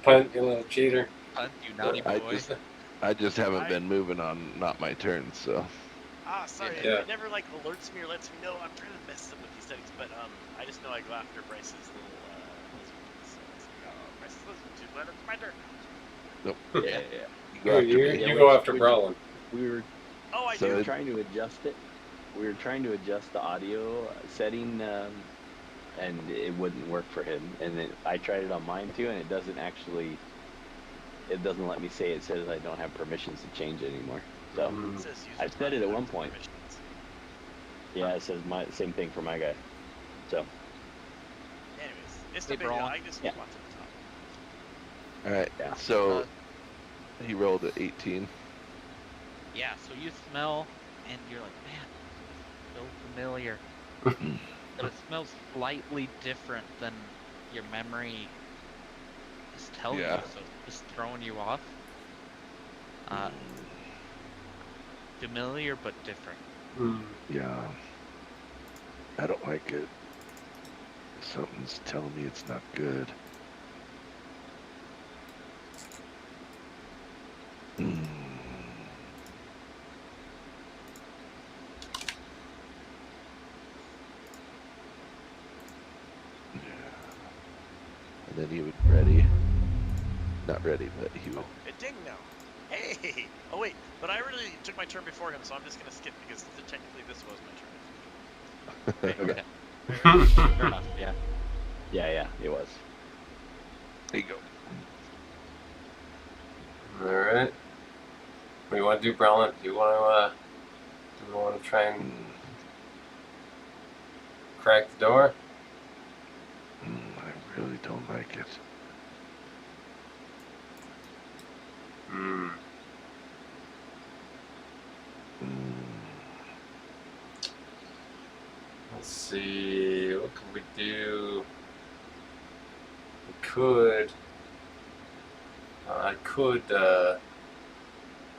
Punt, you little cheater. Punt, you naughty boy. I just haven't been moving on not my turn, so. Ah, sorry. Yeah. It never like alerts me or lets me know. I'm trying to mess up with these settings, but I just know I go after Bryce's little lizard. So it's like, oh, Bryce's lizard too bad. It's my turn. Nope. Yeah. You go after Brolin. We were Oh, I So do. trying to adjust it. We were trying to adjust the audio setting, and it wouldn't work for him. And then I tried it on mine too, and it doesn't let me say. It says I don't have permissions to change it anymore. So It says user I said it at one contact point. permissions. yeah, it says same thing for my guy. So Anyways, it's Hey, the video. Brolin. I just Yeah. want to the top. Alright, Yeah. so he rolled at 18. Yeah, so you smell, and you're like, man, it smells so familiar. But it smells slightly different than your memory is telling Yeah. you, so it's just throwing you off. Familiar but different. Yeah. I don't like it. Something's telling me it's not good. And then he would ready. Not ready, but he would. Oh, it ding now. Hey! Oh wait, but I really took my turn before him, so I'm just gonna skip because technically this was my turn. Okay. Fair enough, yeah. Yeah, it was. There you go. Alright. What do you want to do, Browland? Do you want to try and crack the door? I really don't like it. Let's see, what could we do? I could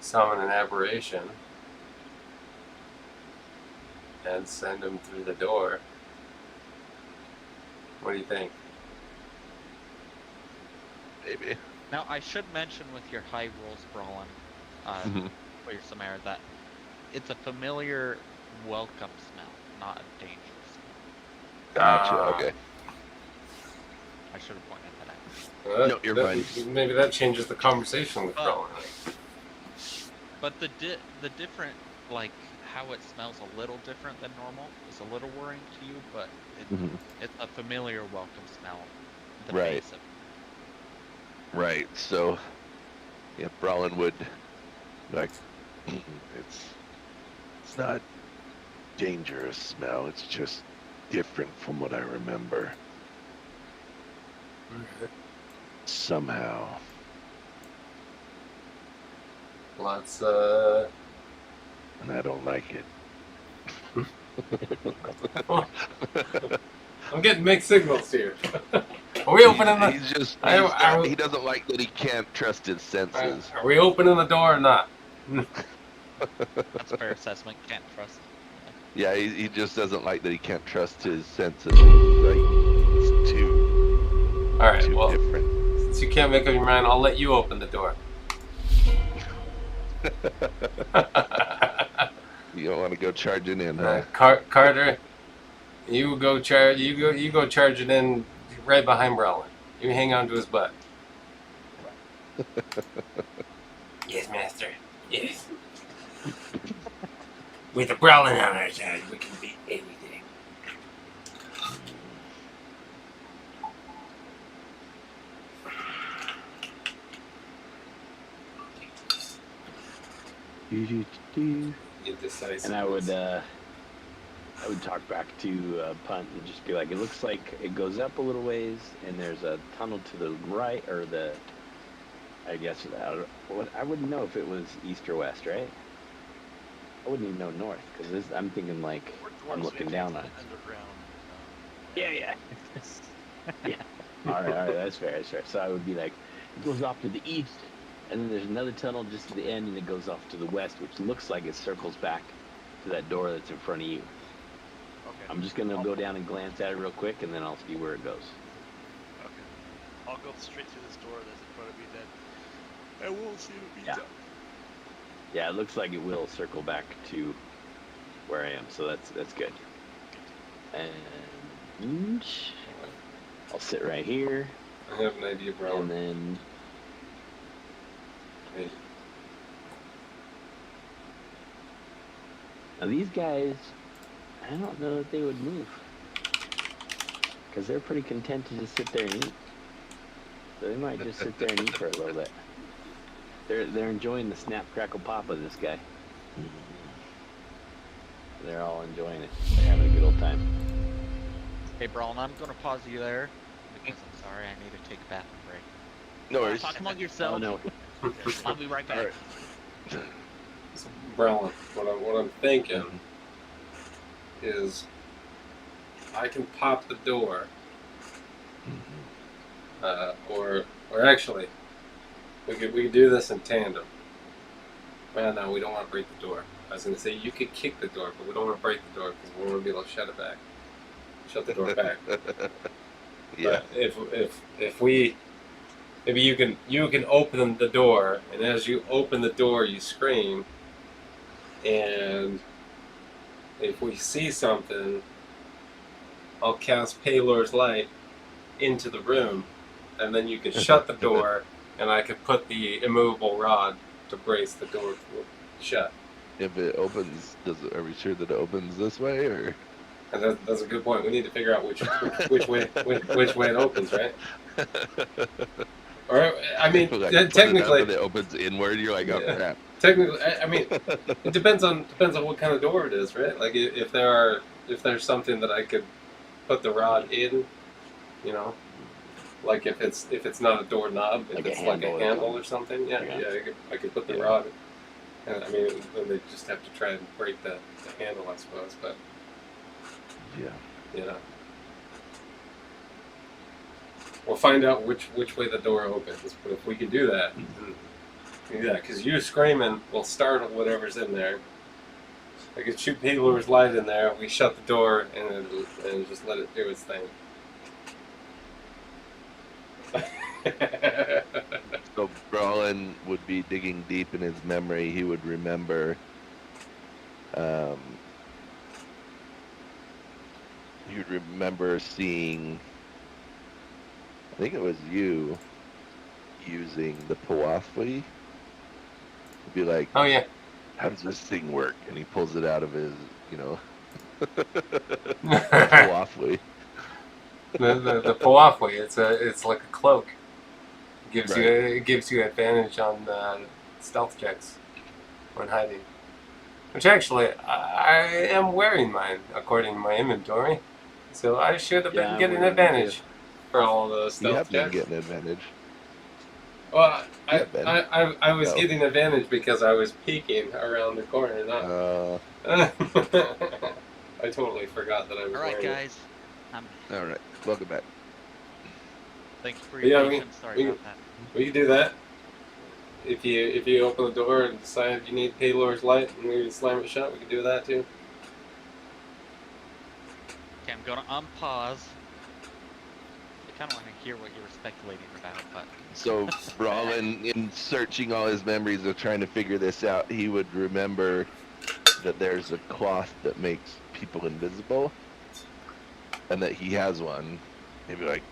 summon an aberration and send him through the door. What do you think? Maybe. Now, I should mention with your high rolls, Brawlin, for your Samara, that it's a familiar welcome smell, not a dangerous smell. Gotcha. Okay. I should have pointed that out. No, you're fine. Maybe that changes the conversation with Oh. Brolin. But the different, like, how it smells a little different than normal is a little worrying to you, but it's a familiar welcome smell. The Right. base of it. Right. So, yeah, Brolin would like. It's not dangerous smell. It's just different from what I remember. Somehow. Let's And I don't like it. I'm getting mixed signals here. Are we opening the? He's just. I- He doesn't like that he can't trust his senses. Are we opening the door or not? That's a fair assessment. Can't trust. Yeah, he just doesn't like that he can't trust his senses. Like, it's too All right. too Well, different. since you can't make up your mind, I'll let you open the door. You don't want to go charging in, huh? Carter, you go charge. You go charge it in right behind Brolin. You hang on to his butt. Yes, master. Yes. With a Brolin on our side, we can beat anything. And I would talk back to Punt and just be like, it looks like it goes up a little ways, and there's a tunnel to the right, or I guess I wouldn't know if it was east or west, right? I wouldn't even know north, because I'm thinking like We're I'm dwarves, looking we down have on it. underground. Yeah. Yeah. All right, that's fair. So I would be like, it goes off to the east, and then there's another tunnel just to the end, and it goes off to the west, which looks like it circles back to that door that's in front of you. Okay. I'm just gonna go down and glance at it real quick, and then I'll see where it goes. Okay. I'll go straight through this door that's in front of me then. And we'll see what we Yeah. do. Yeah, it looks like it will circle back to where I am, so that's good. And I'll sit right here, I have an idea, and Brolin. then Hey. now these guys, I don't know that they would move, because they're pretty content to just sit there and eat. So they might just sit there and eat for a little bit. They're enjoying the snap crackle pop of this guy. They're all enjoying it. They're having a good old time. Hey, Brawlin, I'm going to pause you there because I'm sorry, I need to take a bathroom break. No worries. Talk among yourselves. Oh no. I'll be right back. All right. So, Brolin, what I'm thinking is I can pop the door, or actually, we could do this in tandem. Well, no, we don't want to break the door. I was going to say you could kick the door, but we don't want to break the door because we want to be able to shut it back. Shut the door back. Yeah. But if we maybe you can open the door, and as you open the door, you scream, and if we see something, I'll cast Palor's Light into the room, and then you can shut the door, and I can put the immovable rod to brace the door shut. If it opens, are we sure that it opens this way, or? And that's a good point. We need to figure out which way it opens, right? Or I mean, Like, put it up technically, and it opens inward. You're like, oh Yeah. crap. technically, I mean, it depends on what kind of door it is, right? Like if there's something that I could put the rod in, you know, like if it's not a doorknob, if Like a it's like a handle or handle or something, yeah, I could put the rod. And I mean, then they just have to try and break the handle, I suppose. But Yeah. you know, we'll find out which way the door opens. But if we can do that, because you screaming will startle whatever's in there. I could shoot Palor's Light in there. We shut the door and just let it do its thing. So Brolin would be digging deep in his memory. He would remember. He would remember seeing. I think it was you using the Powafli. He'd be like, Oh yeah. how does this thing work? And he pulls it out of his, Powafli. the Powafli, it's like a cloak. Right. It gives you advantage on stealth checks when hiding. Which actually, I am wearing mine according to my inventory, so I should have been getting advantage for all of those You stealth have been checks. getting advantage. Well, Yeah, Ben. I was No. getting advantage because I was peeking around the corner. Not. I totally forgot that I was All right, wearing it. guys. All right, welcome back. Thanks for your Yeah, patience. Sorry about that. We can do that. If you open the door and decide you need Palor's Light and we slam it shut, we can do that too. Okay, I'm gonna unpause. I kind of want to hear what you were speculating about, but So Brolin, in searching all his memories of trying to figure this out, he would remember that there's a cloth that makes people invisible, and that he has one. He'd be like,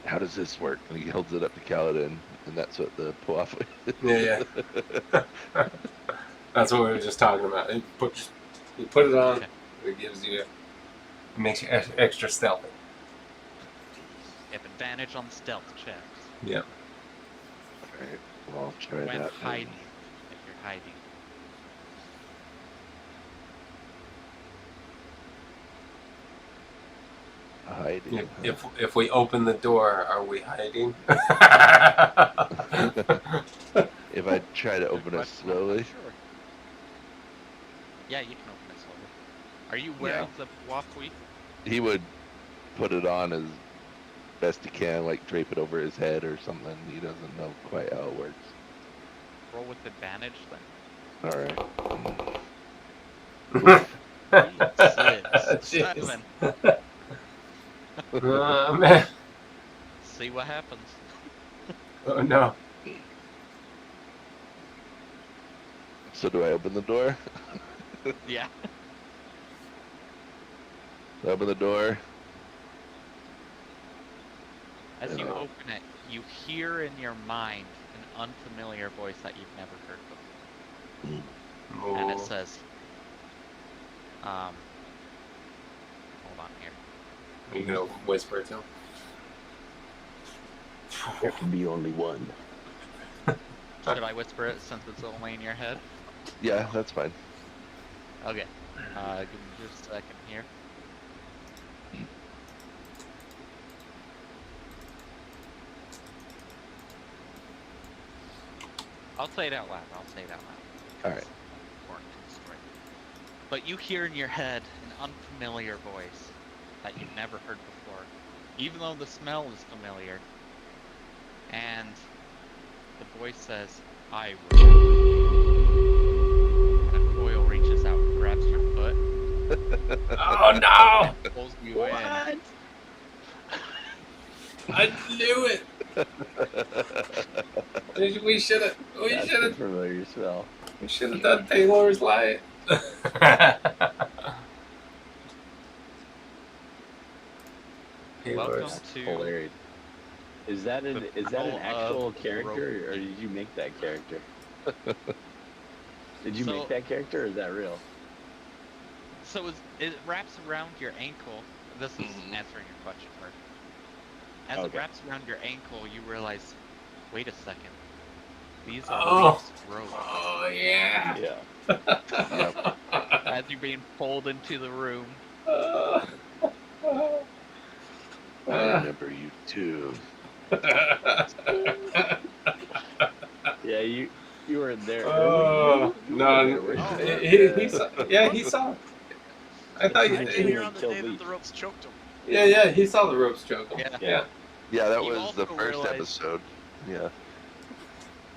how does this work? And he holds it up to Kaladin, and that's what the Powafli is. Yeah. That's what we were just talking about. You put it on. Okay. It gives you, it makes you extra stealthy. you have advantage on stealth checks Yeah. Alright, well, I'll try when that. hiding. If you're hiding. Hiding. If we open the door, are we hiding? If I try to open it Question, I'm not slowly, sure. Yeah, you can open it slowly. Are you wearing the Wafui? he would put it on as best he can, like drape it over his head or something. He doesn't know quite how it works. Roll with advantage then. Alright. 6, Jeez. 7. Man. See what happens. Oh no. So do I open the door? Yeah. I open the door. As you Yeah. open it, you hear in your mind an unfamiliar voice that you've never heard before. And it says, hold on here. You can whisper it to him. There can be only one. Should I whisper it since it's only in your head? Yeah, that's fine. Okay. Give me just a second here. I'll say it out loud. Alright. Important to the story. But you hear in your head an unfamiliar voice that you've never heard before, even though the smell is familiar. And the voice says, I will. And a coil reaches out and grabs your foot, Oh no! pulls you in. I knew it. We should have. We That's should the have. familiar smell. We should have done Taylor's Light. Welcome Taylor's. to Hilarious. Is that an Battle of actual the character, Rope or did you make that character? Did you So- make that character, or is that real? So it wraps around your ankle. This is Mhm. answering your question, Mark. As it Okay. wraps around your ankle, you realize, wait a second. These are Oh. Reef's ropes. Oh yeah. Yeah. Yep. As you're being pulled into the room, I remember you too. Yeah, you were there. Oh, You no, were there, weren't Oh, you? he saw. Yeah, he saw. I thought I you came did. here on the Killed day that Leaf. the ropes choked him. Yeah, he saw the ropes choke him. Yeah. Yeah. Yeah, that You was also the first realized- episode. Yeah.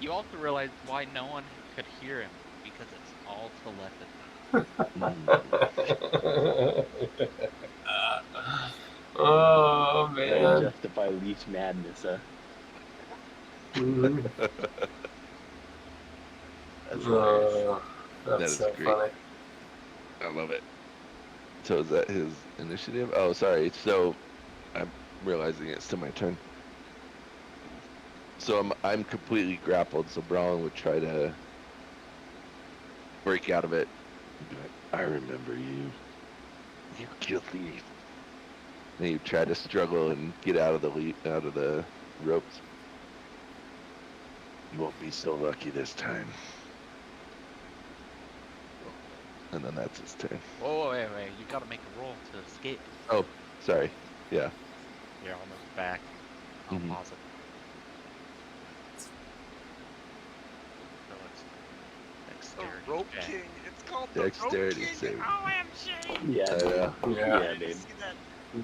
you also realize why no one could hear him, because it's all telepathy. Oh Trying to man. justify Leaf's madness, huh? Mhm. That's hilarious. Oh, That that's is so great. funny. I love it. So is that his initiative? Oh, sorry. So I'm realizing it's to my turn. So I'm completely grappled. So Brawlin would try to break out of it. He'd be like, I remember you. You killed Leaf. And he'd try to struggle and get out of the ropes. You won't be so lucky this time. And then that's his turn. Oh, wait, you gotta make a roll to escape. Oh, sorry. Yeah. You're almost back. I'll Mhm. pause it. So it's The dexterity Rope check. King. It's called the Dexterity Rope King. save. OMG. Yeah, dude. Yeah. Yeah. Yeah, dude. See that?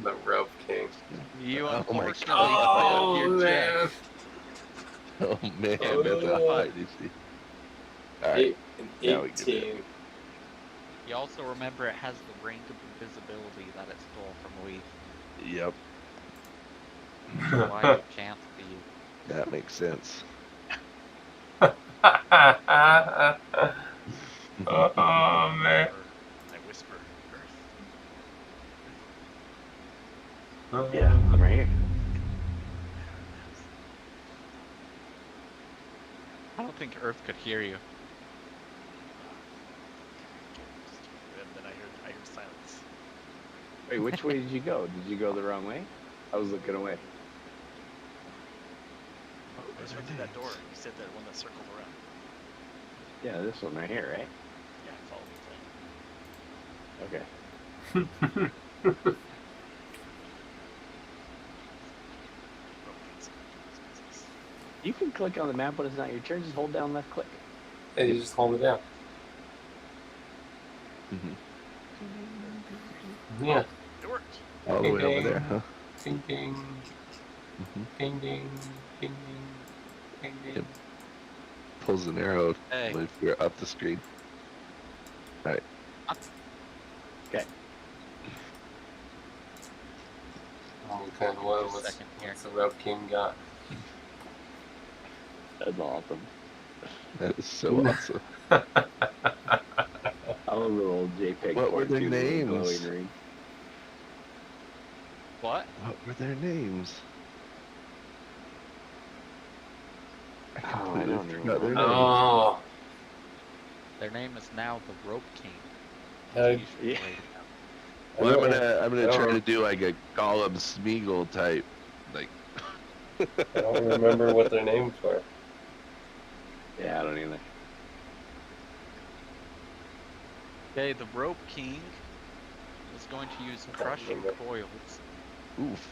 The rope king. You Oh my unfortunately Oh failed your check. man. Oh man, Oh. that's a hard issue. Alright, An now we get it. 18. You also remember it has the rank of invisibility that it stole from Leaf. Yep, So why a chance to you? that makes sense. Oh man. I whisper, Earth. Yeah, I'm right here. I don't think Earth could hear you. And then I heard silence. Wait, which way did you go? Did you go the wrong way? I was looking away. I just went through that door. You said that one that circled around. Yeah, this one right here, right? Yeah, follow me. Okay. Rope King's business. You can click on the map when it's not your turn. Just hold down left click. Hey, you just hold it down. Mhm. Yeah. It worked. All the way over there, huh? Ding ding. Mhm. Ding ding. Ding ding. Ding ding. Yep. Pulls an arrow Hey. if you're up the screen. Alright. Okay. Okay, what's Second here. the rope king got? That's awesome. That is so awesome. I love the old JPEG. What were their cartoon with the names? glowing ring. What? What were their names? Oh, I completely don't even forgot their remember. names. Oh. Their name is now the Rope King. I, You should Yeah. write it down. Well, I'm gonna I try don't- to do like a Gollum Smeagol type, like. I don't remember what their names were. Yeah, I don't either. Okay, the Rope King is going to use Crushing remember. Coils. Oof.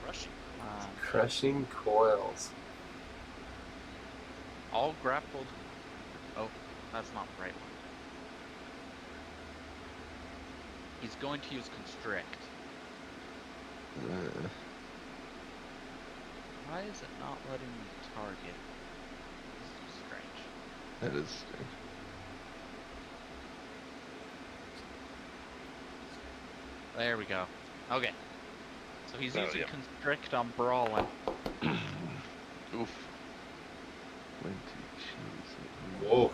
Rushing. Crushing coils. All grappled. Oh, that's not the right one. He's going to use Constrict. Uh, Why is it not letting me target? That is strange. There we go. Okay. So he's Oh, using yeah. constrict on brawling. Oof. 20, jeez. Whoa.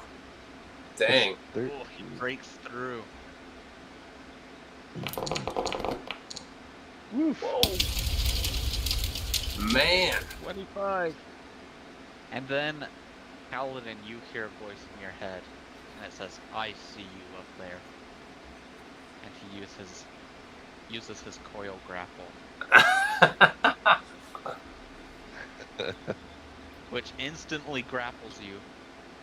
Dang. Oh, he breaks through. Woof. Man. 25. And then, Paladin, you hear a voice in your head, and it says, "I see you up there." And he uses his coil grapple, which instantly grapples you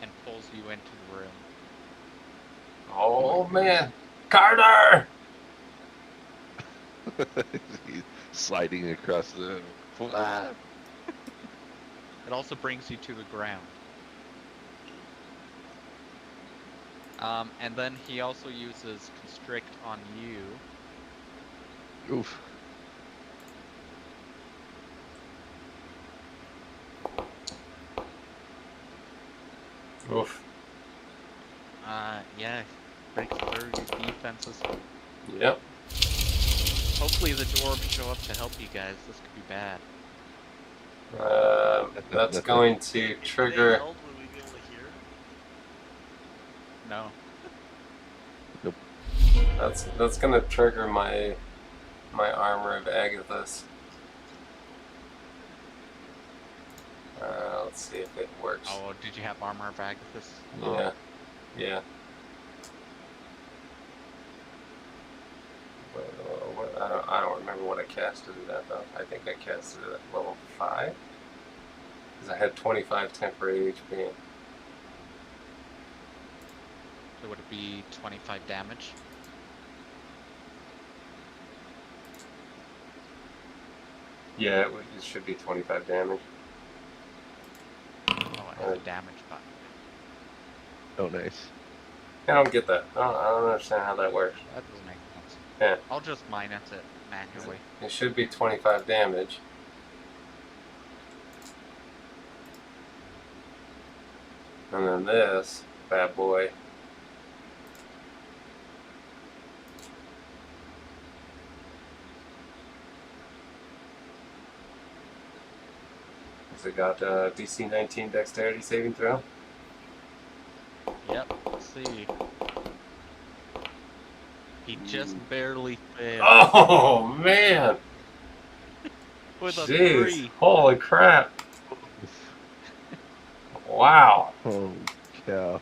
and pulls you into the room. Oh man. Carter! He's sliding across the. Ah. It also brings you to the ground. And then he also uses constrict on you. Oof. Oof. Yeah, breaks through your defenses. Yep. Hopefully the dwarves show up to help you guys. This could be bad. That's going to If they trigger. yelled, would we be able to hear? No. That's gonna trigger my armor of Agathis. Let's see if it works. Oh, did you have armor of Agathis? Yeah. Yeah. I don't remember what I casted it at though. I think I casted it at level 5. Because I had 25 temporary HP. So would it be 25 damage? Yeah, it should be 25 damage. Oh, I have a damage button. Oh, nice. I don't get that. I don't understand how that works. That doesn't make sense. Yeah. I'll just minus it manually. It should be 25 damage. And then this bad boy. Has it got DC 19 dexterity saving throw? Yep, let's see. He just barely failed. Oh man! With a Jeez! 3. Holy crap! Wow! Oh, cow.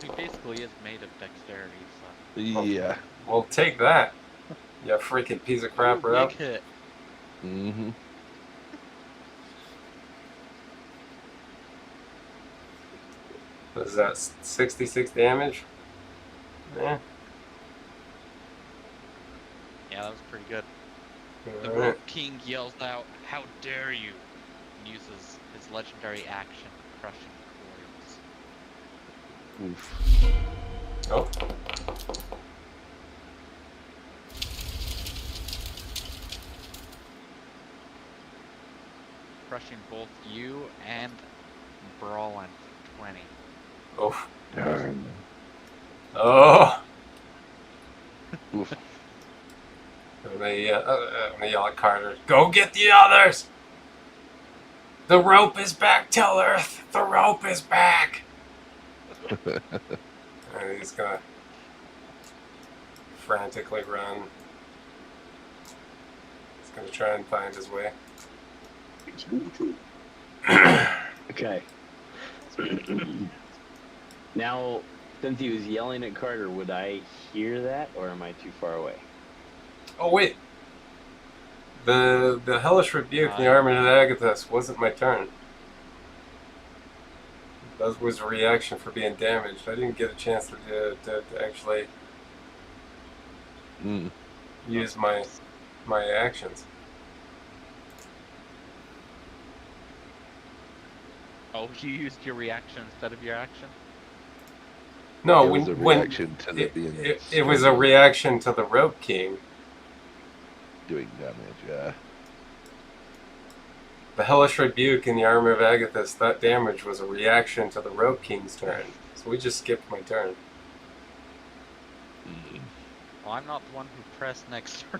He basically is made of dexterity, so. Yeah. Well, take that, you freaking piece of crap, Ooh, Rob. big hit. Mm-hmm. What is that? 66 damage? Yeah. Yeah, that was pretty good. The Alright. Rogue King yells out, "How dare you!" and uses his legendary action, Crushing Coils. Oof. Oh. Crushing both you and Brawlin for 20. Oh. Darn. Oh. Oof. I'm gonna yell at Carter. Go get the others! The rope is back, Tell Earth! The rope is back! And he's gonna frantically run. He's gonna try and find his way. Okay. Now, since he was yelling at Carter, would I hear that, or am I too far away? Oh wait! The hellish rebuke, the armor of Agathis, wasn't my turn. That was a reaction for being damaged. I didn't get a chance to actually use my actions. Oh, you used your reaction instead of your action? No, It was a reaction to the being it was a reaction to the Rope King. doing damage, yeah. The hellish rebuke in the armor of Agathis. That damage was a reaction to the Rogue King's turn. So we just skipped my turn. Well, I'm not the one who pressed next turn.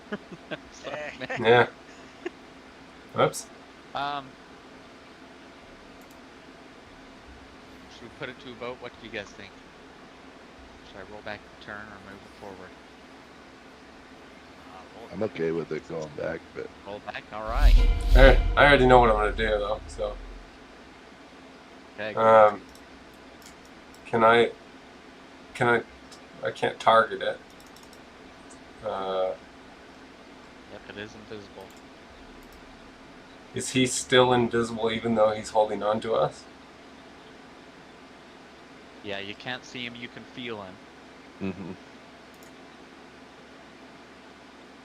So, man. Yeah. Oops. Should we put it to a vote? What do you guys think? Should I roll back the turn or move it forward? I'm okay with it going back, but Roll back. All right. I already know what I'm gonna do though. So. Okay. Can I? I can't target it. Yep, it is invisible. Is he still invisible even though he's holding on to us? Yeah, you can't see him. You can feel him. mm-hmm.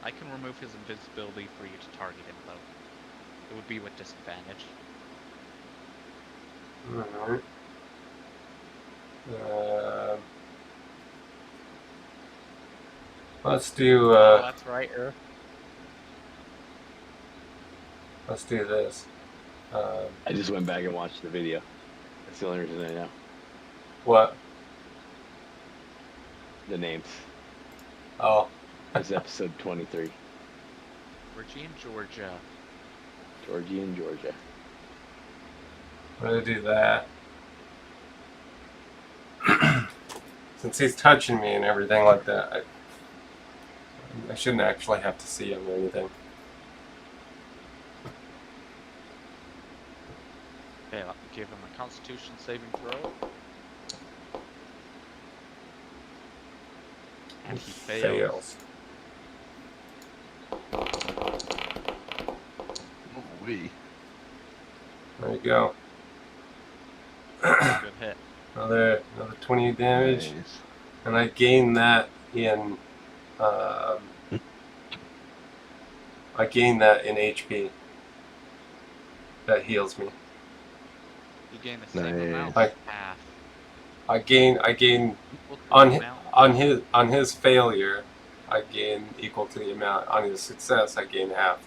I can remove his invisibility for you to target him, though. It would be with disadvantage. Alright. Let's do. Oh, that's right, Earth. Let's do this. I just went back and watched the video. That's the only reason I know What? the names. Oh. It's episode 23. Georgie and Georgia. Georgie and Georgia. I'm gonna do that. Since he's touching me and everything like that, I shouldn't actually have to see him or anything. Okay, let me give him a Constitution saving throw. And he fails. We. There you go. Good hit. Another 20 damage, Nice. and I gain that in. I gain that in HP. That heals me. You gain the same Nice. amount Like- as half. I gain Equal to on the hi- amount. on his failure. I gain equal to the amount. On his success, I gain half.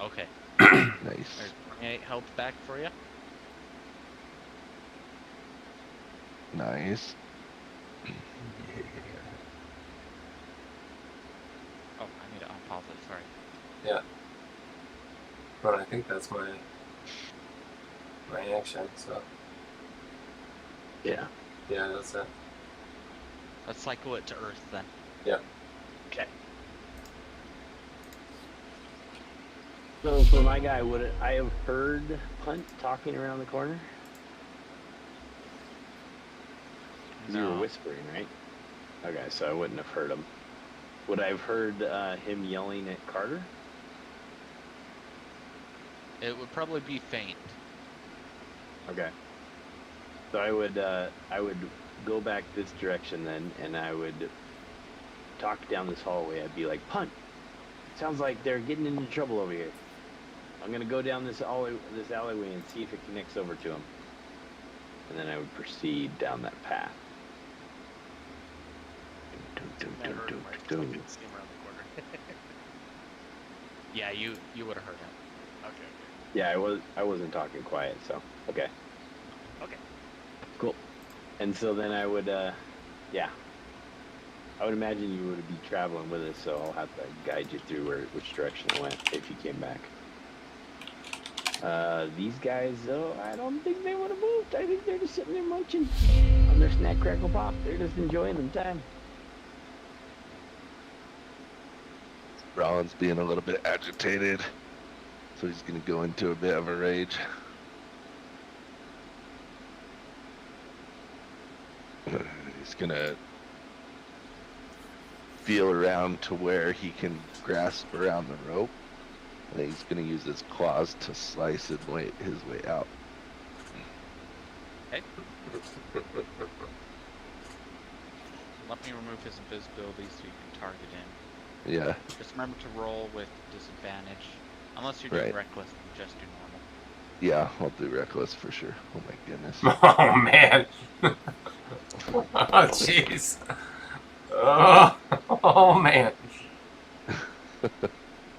Okay. Nice. There's 28 health back for you. Nice. Oh, I need to unpause it. Sorry. But I think that's my action. So Yeah. yeah, that's it. Let's cycle it to Earth then. Okay. So for my guy, would I have heard Punt talking around the corner? 'Cause you were No. whispering, right? Okay, so I wouldn't have heard him. Would I have heard him yelling at Carter? It would probably be faint. Okay. So I would go back this direction then, and I would talk down this hallway. I'd be like, Punt, sounds like they're getting into trouble over here. I'm gonna go down this alleyway and see if it connects over to them. And then I would proceed down that path. I heard him right 'cause we couldn't see him around the corner. Yeah, you would have heard him. Okay. Yeah, I wasn't talking quiet, so okay. Okay. Cool. And so then I would yeah. I would imagine you would be traveling with us, so I'll have to guide you through which direction it went if you came back. These guys, though, I don't think they would have moved. I think they're just sitting there munching on their snack, crackle, pop. They're just enjoying them time. Rollins being a little bit agitated, so he's gonna go into a bit of a rage. He's gonna feel around to where he can grasp around the rope, and he's gonna use his claws to slice his way out. Okay. Let me remove his invisibility so you can target him. Yeah, Just remember to roll with disadvantage. Unless you're doing Right. reckless, then just do normal. yeah, I'll do reckless for sure. Oh my goodness. Oh man. Oh jeez. Oh man.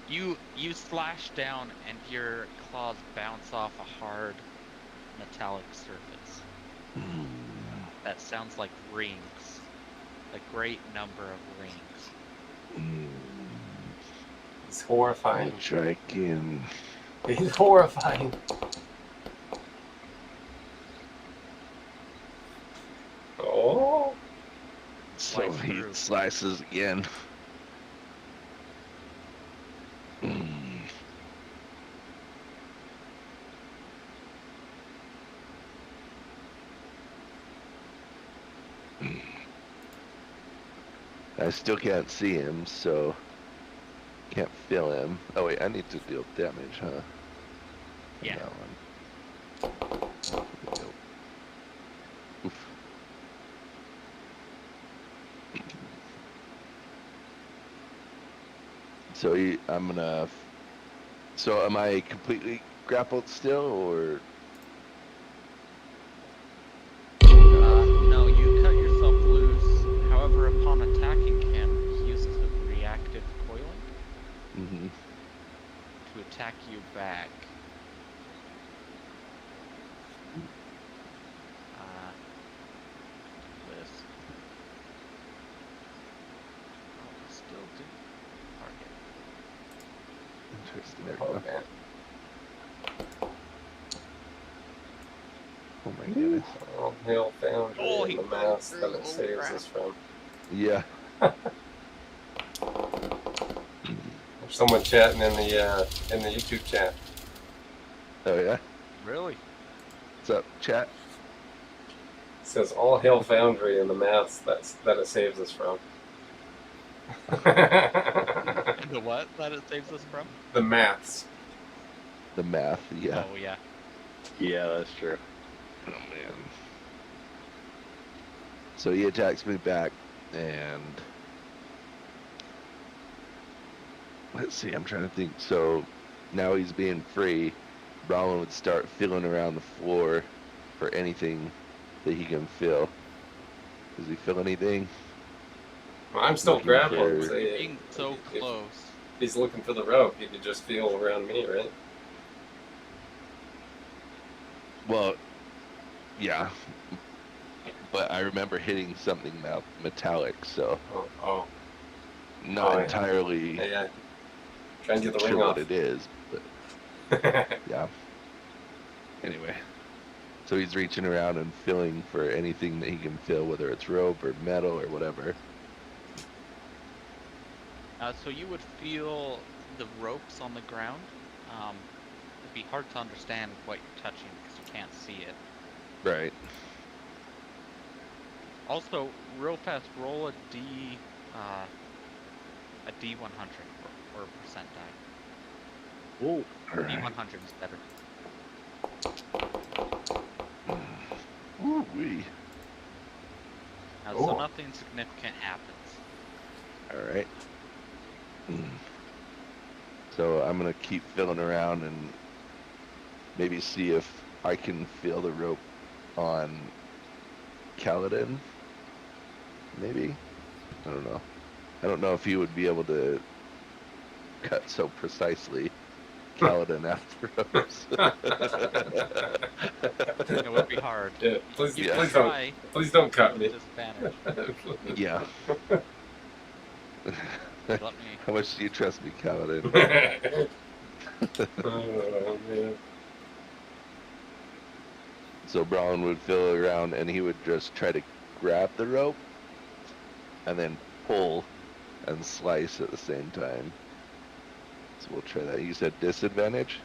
You You slash down, and your claws bounce off a hard metallic surface. That sounds like rings. A great number of rings. He's horrifying. Try again. He's horrifying. Oh. So Slice he through. slices again. I still can't see him, so can't feel him. Oh wait, I need to deal damage, huh? Yeah. That one. Nope. Oof. So I'm gonna. So am I completely grappled still, or? No, you cut yourself loose. However, upon attacking him, he uses a reactive coiling Mm-hmm. to attack you back. This. Oh, still do target. Interesting. There we Oh, go. man. Oh my goodness. Oh, Hail Foundry Oh, he and the broke mask through. that it Oh, saves crap. us from. Yeah. There's someone chatting in the YouTube chat. Oh yeah. Really? What's up, chat? It says all Hail Foundry and the maths that it saves us from. The what that it saves us from? The maths. The math. Yeah. Oh, yeah. Yeah, that's true. Oh man. So he attacks me back, and let's see. I'm trying to think. So now he's being free. Roland would start feeling around the floor for anything that he can feel. Does he feel anything? Well, I'm still Looking grappled. for- So You're being so if close. he's looking for the rope, he could just feel around me, right? Well, yeah. But I remember hitting something metallic, so Oh. not Oh, yeah. entirely Yeah. Try and get the sure ring what off. it is, but yeah. Anyway, so he's reaching around and feeling for anything that he can feel, whether it's rope or metal or whatever. So you would feel the ropes on the ground. It'd be hard to understand what you're touching because you can't see it. Right. Also, real fast, roll a D100 or percent die. Whoa. D100 is better. Ooh-wee. So Ooh. nothing significant happens. All right. So I'm gonna keep feeling around and maybe see if I can feel the rope on Kaladin. Maybe. I don't know. I don't know if he would be able to cut so precisely. Kaladin after ropes. It would be hard. Yeah, please, You Yeah. can please don't, try please don't cut with me. disadvantage. Yeah. Let me. How much do you trust me, Kaladin? Oh, man. So Braun would feel around and he would just try to grab the rope and then pull and slice at the same time. So we'll try that. You said disadvantage?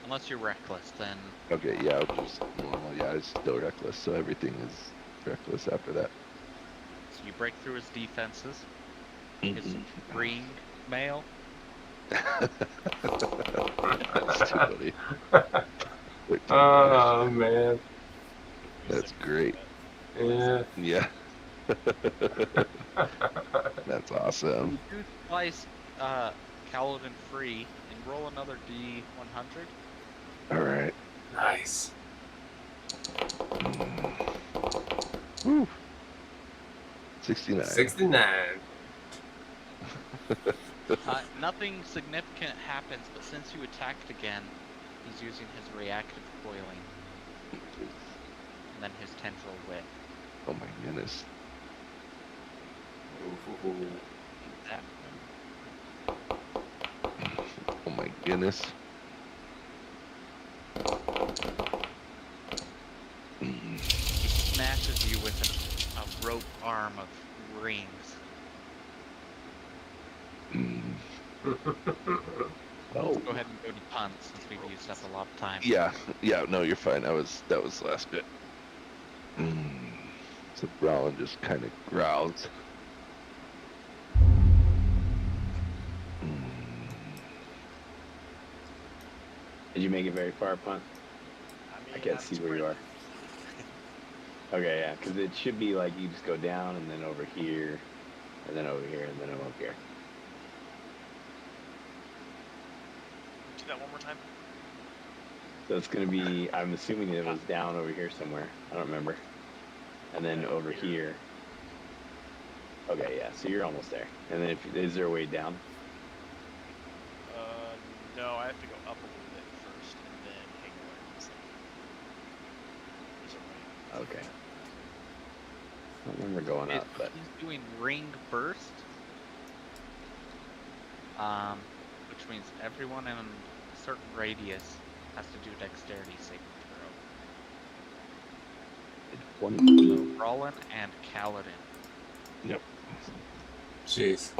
Unless you're reckless, then Okay, yeah, I'll just, well, yeah, it's still reckless, so everything is reckless after that. so you break through his defenses. His ring mail. That's too funny. 13 Oh, man. That's great. Yeah. Yeah. That's awesome. You do slice Kaladin free and roll another D100. Alright. Nice. Woo. 69. 69. Nothing significant happens, but since you attacked again, he's using his reactive coiling. And then his tendril whip. Oh my goodness. That Oh my goodness. He smashes you with a rope arm of rings. Oh. Go ahead and go to punt since we've used up a lot of time. Yeah, no, you're fine. That was the last bit. So Roland just kind of growls. Did you make it very far, Punt? I can't see where you are. Okay, yeah, because it should be like you just go down and then over here, and then over here, and then over here. Do that one more time. So it's going to be, I'm assuming it was down over here somewhere. I don't remember. And then over here. Okay, yeah, so you're almost there. And then is there a way down? No, I have to go up a little bit first and then hang away. There's a way. Okay. I don't remember going up, but He's doing ring burst. Which means everyone in a certain radius has to do a dexterity saving throw. 20. Roland and Kaladin. Yep. Jeez.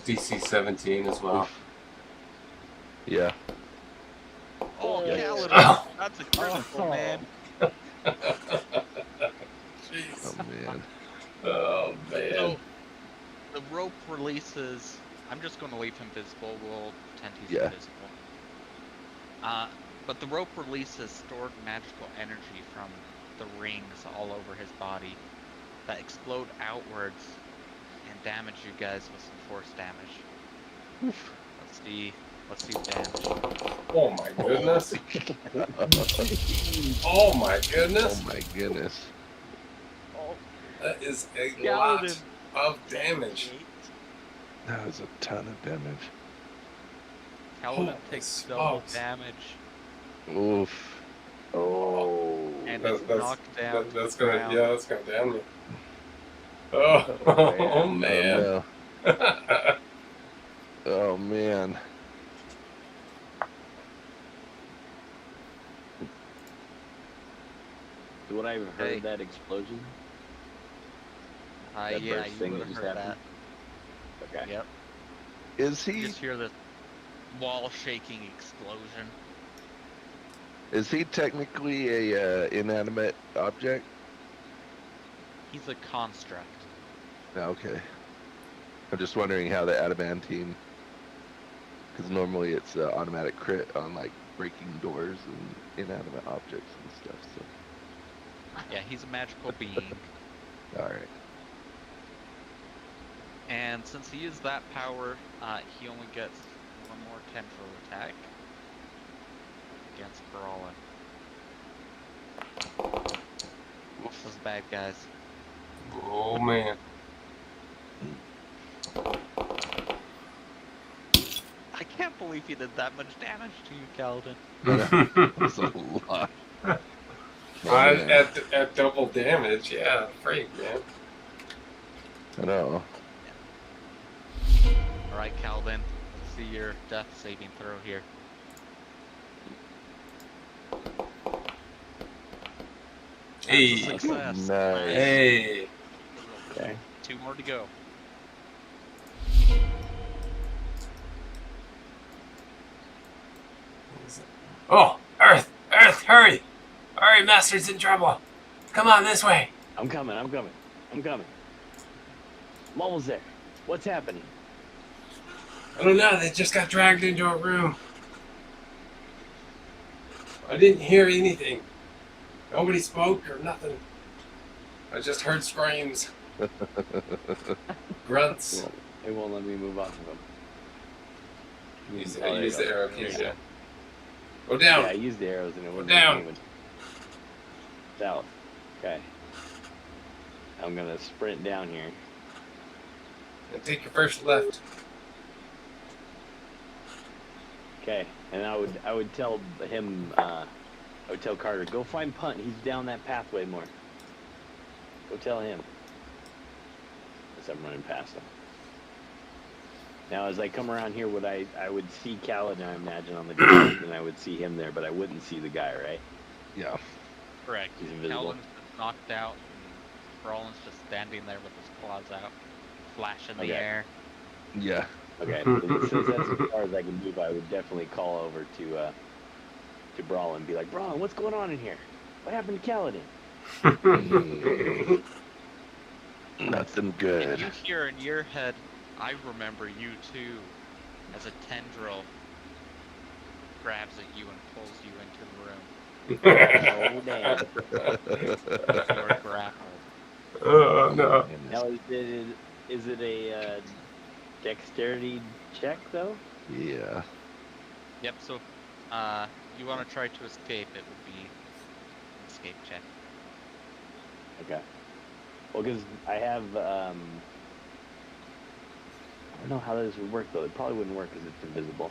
DC 17 as well. Yeah. Oh, Yeah. Kaladin! That's a critical, man. Jeez. Oh man. Oh man. So, the rope releases. I'm just going to leave him visible. We'll pretend he's Yeah. invisible. But the rope releases stored magical energy from the rings all over his body that explode outwards and damage you guys with some force damage. Let's see the damage. Oh my goodness. Oh my goodness. Oh my goodness. That is a Kaladin. lot of damage. That was a ton of damage. Kaladin Holy takes double smokes. damage Oof. Oh. and That- is that's- knocked down. That's to the gonna, ground. yeah, that's gonna down me. Oh, oh man. Oh, no. Oh man. Would I have heard Hey. that explosion? That Yeah, burst you thing would that have just heard that. happened? Okay. Yep. Is You he just hear this wall-shaking explosion. technically a inanimate object? He's a construct. Okay. I'm just wondering how the adamantine, because normally it's automatic crit on like breaking doors and inanimate objects and stuff. So, Yeah, he's a magical being. all right. And since he is that power, he only gets one more tendril attack against Brawlin. Those bad guys. Oh man. I can't believe he did that much damage to you, Kaladin. That's a lot. Oh, man. at double damage, yeah, freak, man. I know. Alright, Kaladin, let's see your death saving throw here. Hey, Success. Nice. hey. Okay. 2 more to go. Oh, Earth, hurry! Hurry, Master's in trouble. Come on, this way. I'm coming. I'm almost there. What's happening? I don't know, they just got dragged into a room. I didn't hear anything. Nobody spoke or nothing. I just heard screams. Grunts. It won't let me move off of him. Use Oh, there you the go. arrow There you keys, go. yeah. Go down. Yeah, I used the arrows and it wasn't down. moving. South. Okay. I'm gonna sprint down here. Take your first left. Okay, and I would tell him, I would tell Carter, go find Punt. He's down that pathway more. Go tell him. As I'm running past him. Now, as I come around here, I would see Kaladin, I imagine, on the ground, and I would see him there, but I wouldn't see the guy, right? Yeah. Correct. He's invisible. Kaladin's just knocked out, and Braulon's just standing there with his claws out, flash in the Okay. air. Yeah. Okay, since that's as far as I can move, I would definitely call over to Braulon and be like, Braulon, what's going on in here? What happened to Kaladin? Nothing good. And you hear in your head, I remember you too, as a tendril grabs at you and pulls you into the room. Oh, damn. You're grappled. Oh, no. Now, is it a dexterity check, though? Yeah. Yep, so you want to try to escape, it would be an escape check. Okay. Well, because I have, I don't know how this would work, though. It probably wouldn't work because it's invisible.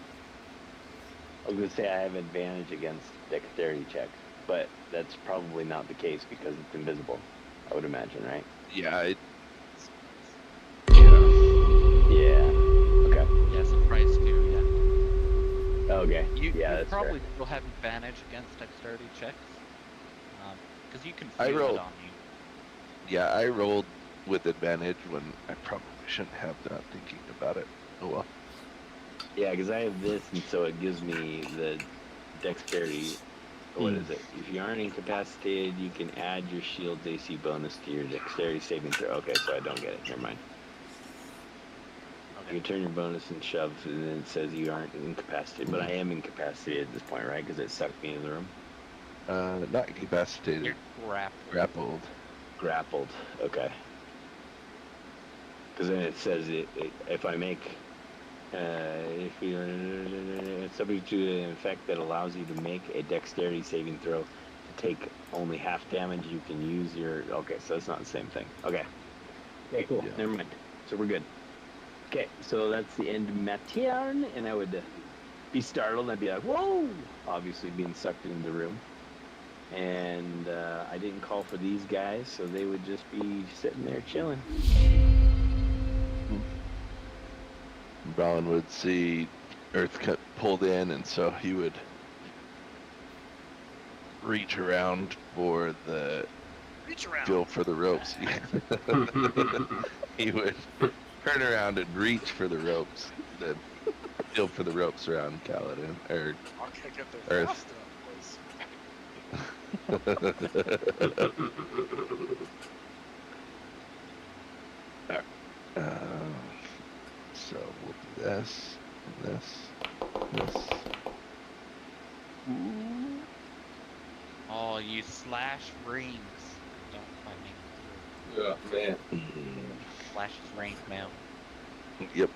I was going to say I have advantage against dexterity checks, but that's probably not the case because it's invisible, I would imagine, right? Yeah. Yeah. Okay. Yeah, surprise too, yeah. Okay. You that's probably fair. will have advantage against dexterity checks. Because you can I feel rolled. it on you. Yeah, I rolled with advantage when I probably shouldn't have, not thinking about it. Oh well. Yeah, because I have this, and so it gives me the dexterity. What is it? If you aren't incapacitated, you can add your shield's AC bonus to your dexterity saving throw. Okay, so I don't get it. Never mind. You can turn your bonus and shove, and then it says you aren't incapacitated. But I am incapacitated at this point, right? Because it sucked me in the room. Not incapacitated. You're grappled. Grappled. Grappled. Okay. Because then it says if I make, if you're subject to an effect that allows you to make a dexterity saving throw to take only half damage, you can use your. Okay, so it's not the same thing. Okay. Okay, cool. Yeah. Never mind. So we're good. Okay, so that's the end of my turn, and I would be startled. I'd be like, "Whoa!" Obviously, being sucked into the room. And I didn't call for these guys, so they would just be sitting there chilling. Braulon would see Earth cut pulled in, and so he would reach around for the Reach around. feel for the ropes. He would turn around and reach for the ropes, the feel for the ropes around Kaladin. Or I'll kick up their Earth. fast enough, boys. So we'll do this, and this. Oh, you slash rings. Don't find me. Oh, man. Slashes rings now. Yep.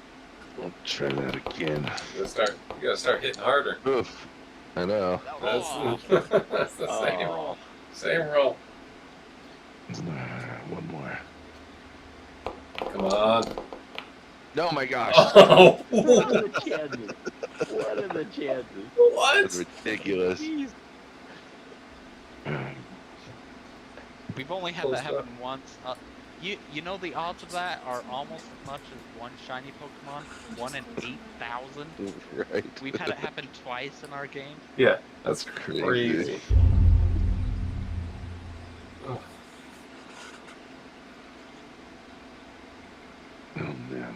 We'll try that again. You gotta start hitting harder. Oof. I know. That's, Oh. that's the same Oh. roll. Same roll. One more. Come on. Oh my gosh. Oh, What are the chances? What are the chances? what? That's ridiculous. Jeez. We've only had Close that happen once. You know the odds of that are almost as much as one shiny Pokemon, 1 in 8,000. Right. We've had it happen twice in our game. Yeah, that's Crazy. crazy. Oh man.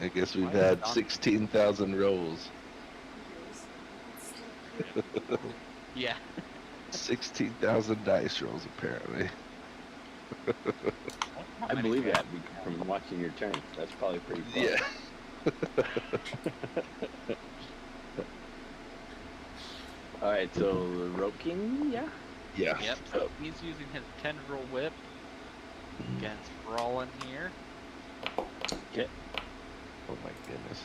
I guess we've had 16,000 rolls. Yeah. 16,000 dice rolls apparently. I believe that from watching your turn. That's probably pretty fun. Yeah. All right, so the Rope King, yeah? Yeah. Yep. So he's using his tendril whip against Braulon here. Okay. Oh my goodness.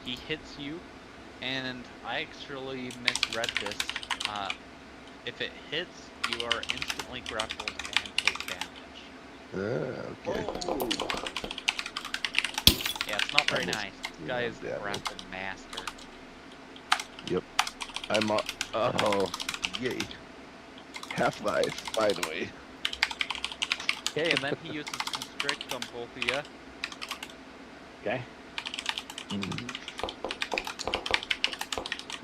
He hits you, and I actually misread this. If it hits, you are instantly grappled and take damage. Okay. Oh, Yeah, it's not very nice. This guy Yeah, is the damn it. grapple master. Yep. I'm on. Oh, yay. Half-life, finally. Okay, and then he uses constrict on both of you. okay.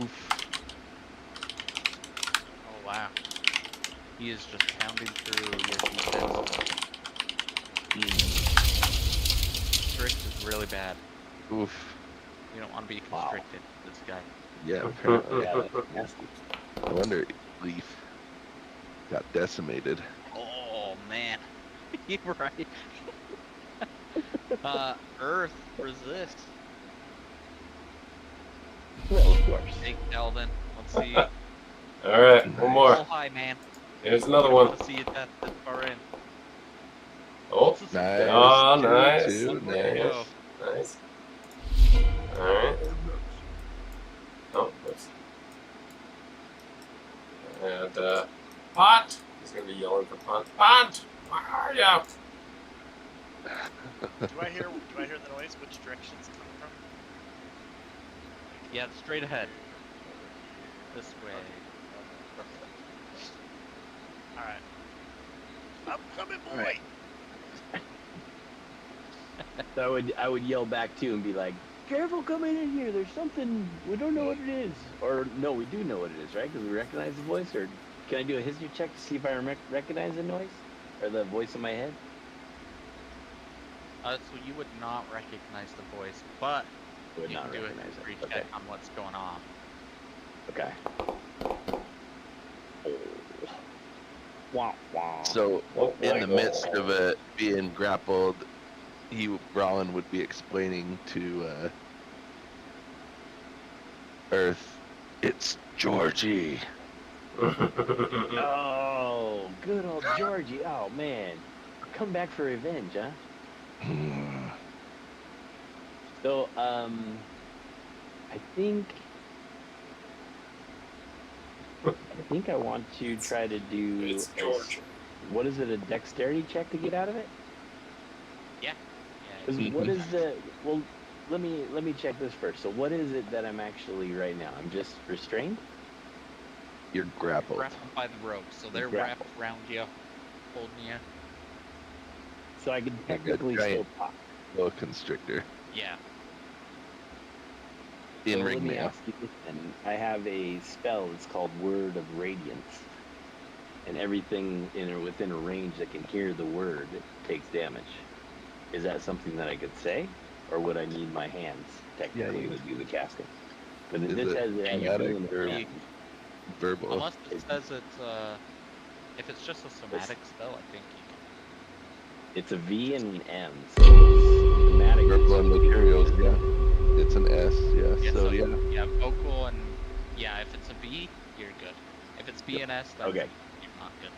Oof. Oh wow. He is just pounding through your defense. Constrict is really bad. Oof. You don't want to be Wow. constricted, this guy. Yeah, apparently. Yeah, that's nasty. I wonder Leaf got decimated. Oh man. You're right. Earth, resist. Well, of course. Take Delvin. Let's see. Alright, one more. Oh hi man. Here's another I one. want to see you death this far in. Oh, Nice. oh, Two, nice. two, There you nice. go. Nice. Alright. Oh, whoops. And, Pot! He's gonna be yelling for Pot. Pot! Where are ya? Do I hear the noise? Which direction it's coming from? Yeah, straight ahead. This way. All right. I'm coming, boy. Alright. So I would yell back too and be like, "Careful coming in here. There's something we don't know what it is." Or no, we do know what it is, right? Because we recognize the voice. Or can I do a history check to see if I recognize the noise or the voice in my head? So you would not recognize the voice, but I would you not can do a recognize history it. Okay. check on what's going on. Okay. Oh. Wow. Wow. So, Oh, in my the God. midst of it being grappled, Rollin would be explaining to Earth, it's Georgie. Oh, good old Georgie. Oh man, come back for revenge, huh? So, I think I want to try to do. It's George. What is it? A dexterity check to get out of it? Yeah. 'Cause what is the? Well, let me check this first. So, what is it that I'm actually right now? I'm just restrained. You're grappled. Grappled by the rope, so they're Grappled. wrapped around you, holding you. So I can Like a technically still giant pop. boa constrictor. Yeah. In So let ring me mail. ask you this then. I have a spell that's called Word of Radiance. And everything within a range that can hear the word takes damage. Is that something that I could say? Or would I need my hands technically to do the casting? But Is this it has a somatic feeling or around. verbal? Unless it says it's if it's just a somatic spell, I think you It's a V and an M. So it's somatic. Verbal and so materials, yeah. It's an S, yeah. can. So, yeah. Yeah, vocal and yeah, if it's a V, you're good. If it's B and S, then Okay. you're not good.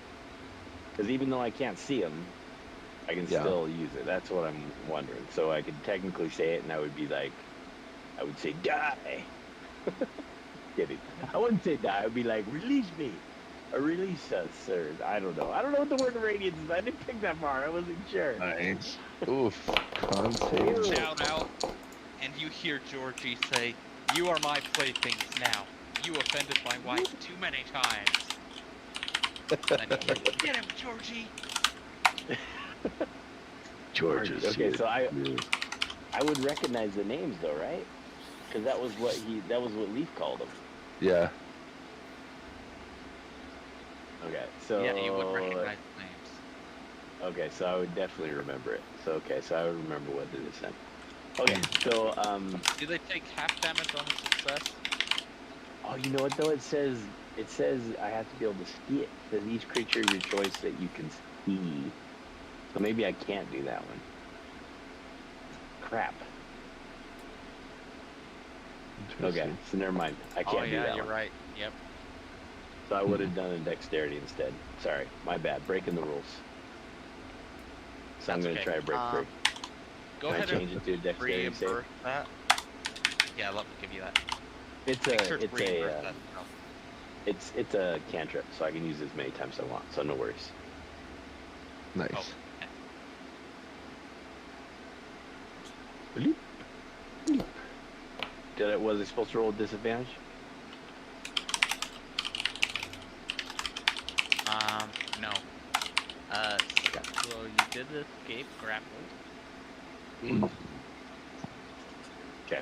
Because even though I can't see them, I can Yeah. still use it. That's what I'm wondering. So I could technically say it, and I would be like, I would say die. Kidding. I wouldn't say die. I would be like, release me, or release us, sir. I don't know. I don't know what the word radiance is. I didn't pick that far. I wasn't sure. Nice. Oof. Con save. Shout out, and you hear Georgie say, "You are my playthings now. You offended my wife too many times." And then you hear, "Get him, Georgie!" George is Okay, here. so I would recognize the names though, right? Because that was what Leaf called them. Yeah. Okay, so Yeah, you would recognize the names. Okay, so I would definitely remember it. So okay, so I would remember what it is then. Okay, so Do they take half damage on a success? oh, you know what though? It says I have to be able to see it. It says each creature of your choice that you can see. So maybe I can't do that one. Crap. Okay, Interesting. so never mind. I can't Oh do yeah, that you're one. right. Yep. So I would have done a dexterity instead. Sorry, my bad. Breaking the rules. So I'm That's gonna okay. try to break free. Go Can I ahead change it to a and dexterity save? reimburse that. Yeah, let me give you that. It's Make sure a to reimburse that. it's a cantrip, so I can use it as many times as I want. So no worries. Nice. Oh, Bloop, bloop. Was I supposed to roll with disadvantage? No. So you did escape grappled. Okay.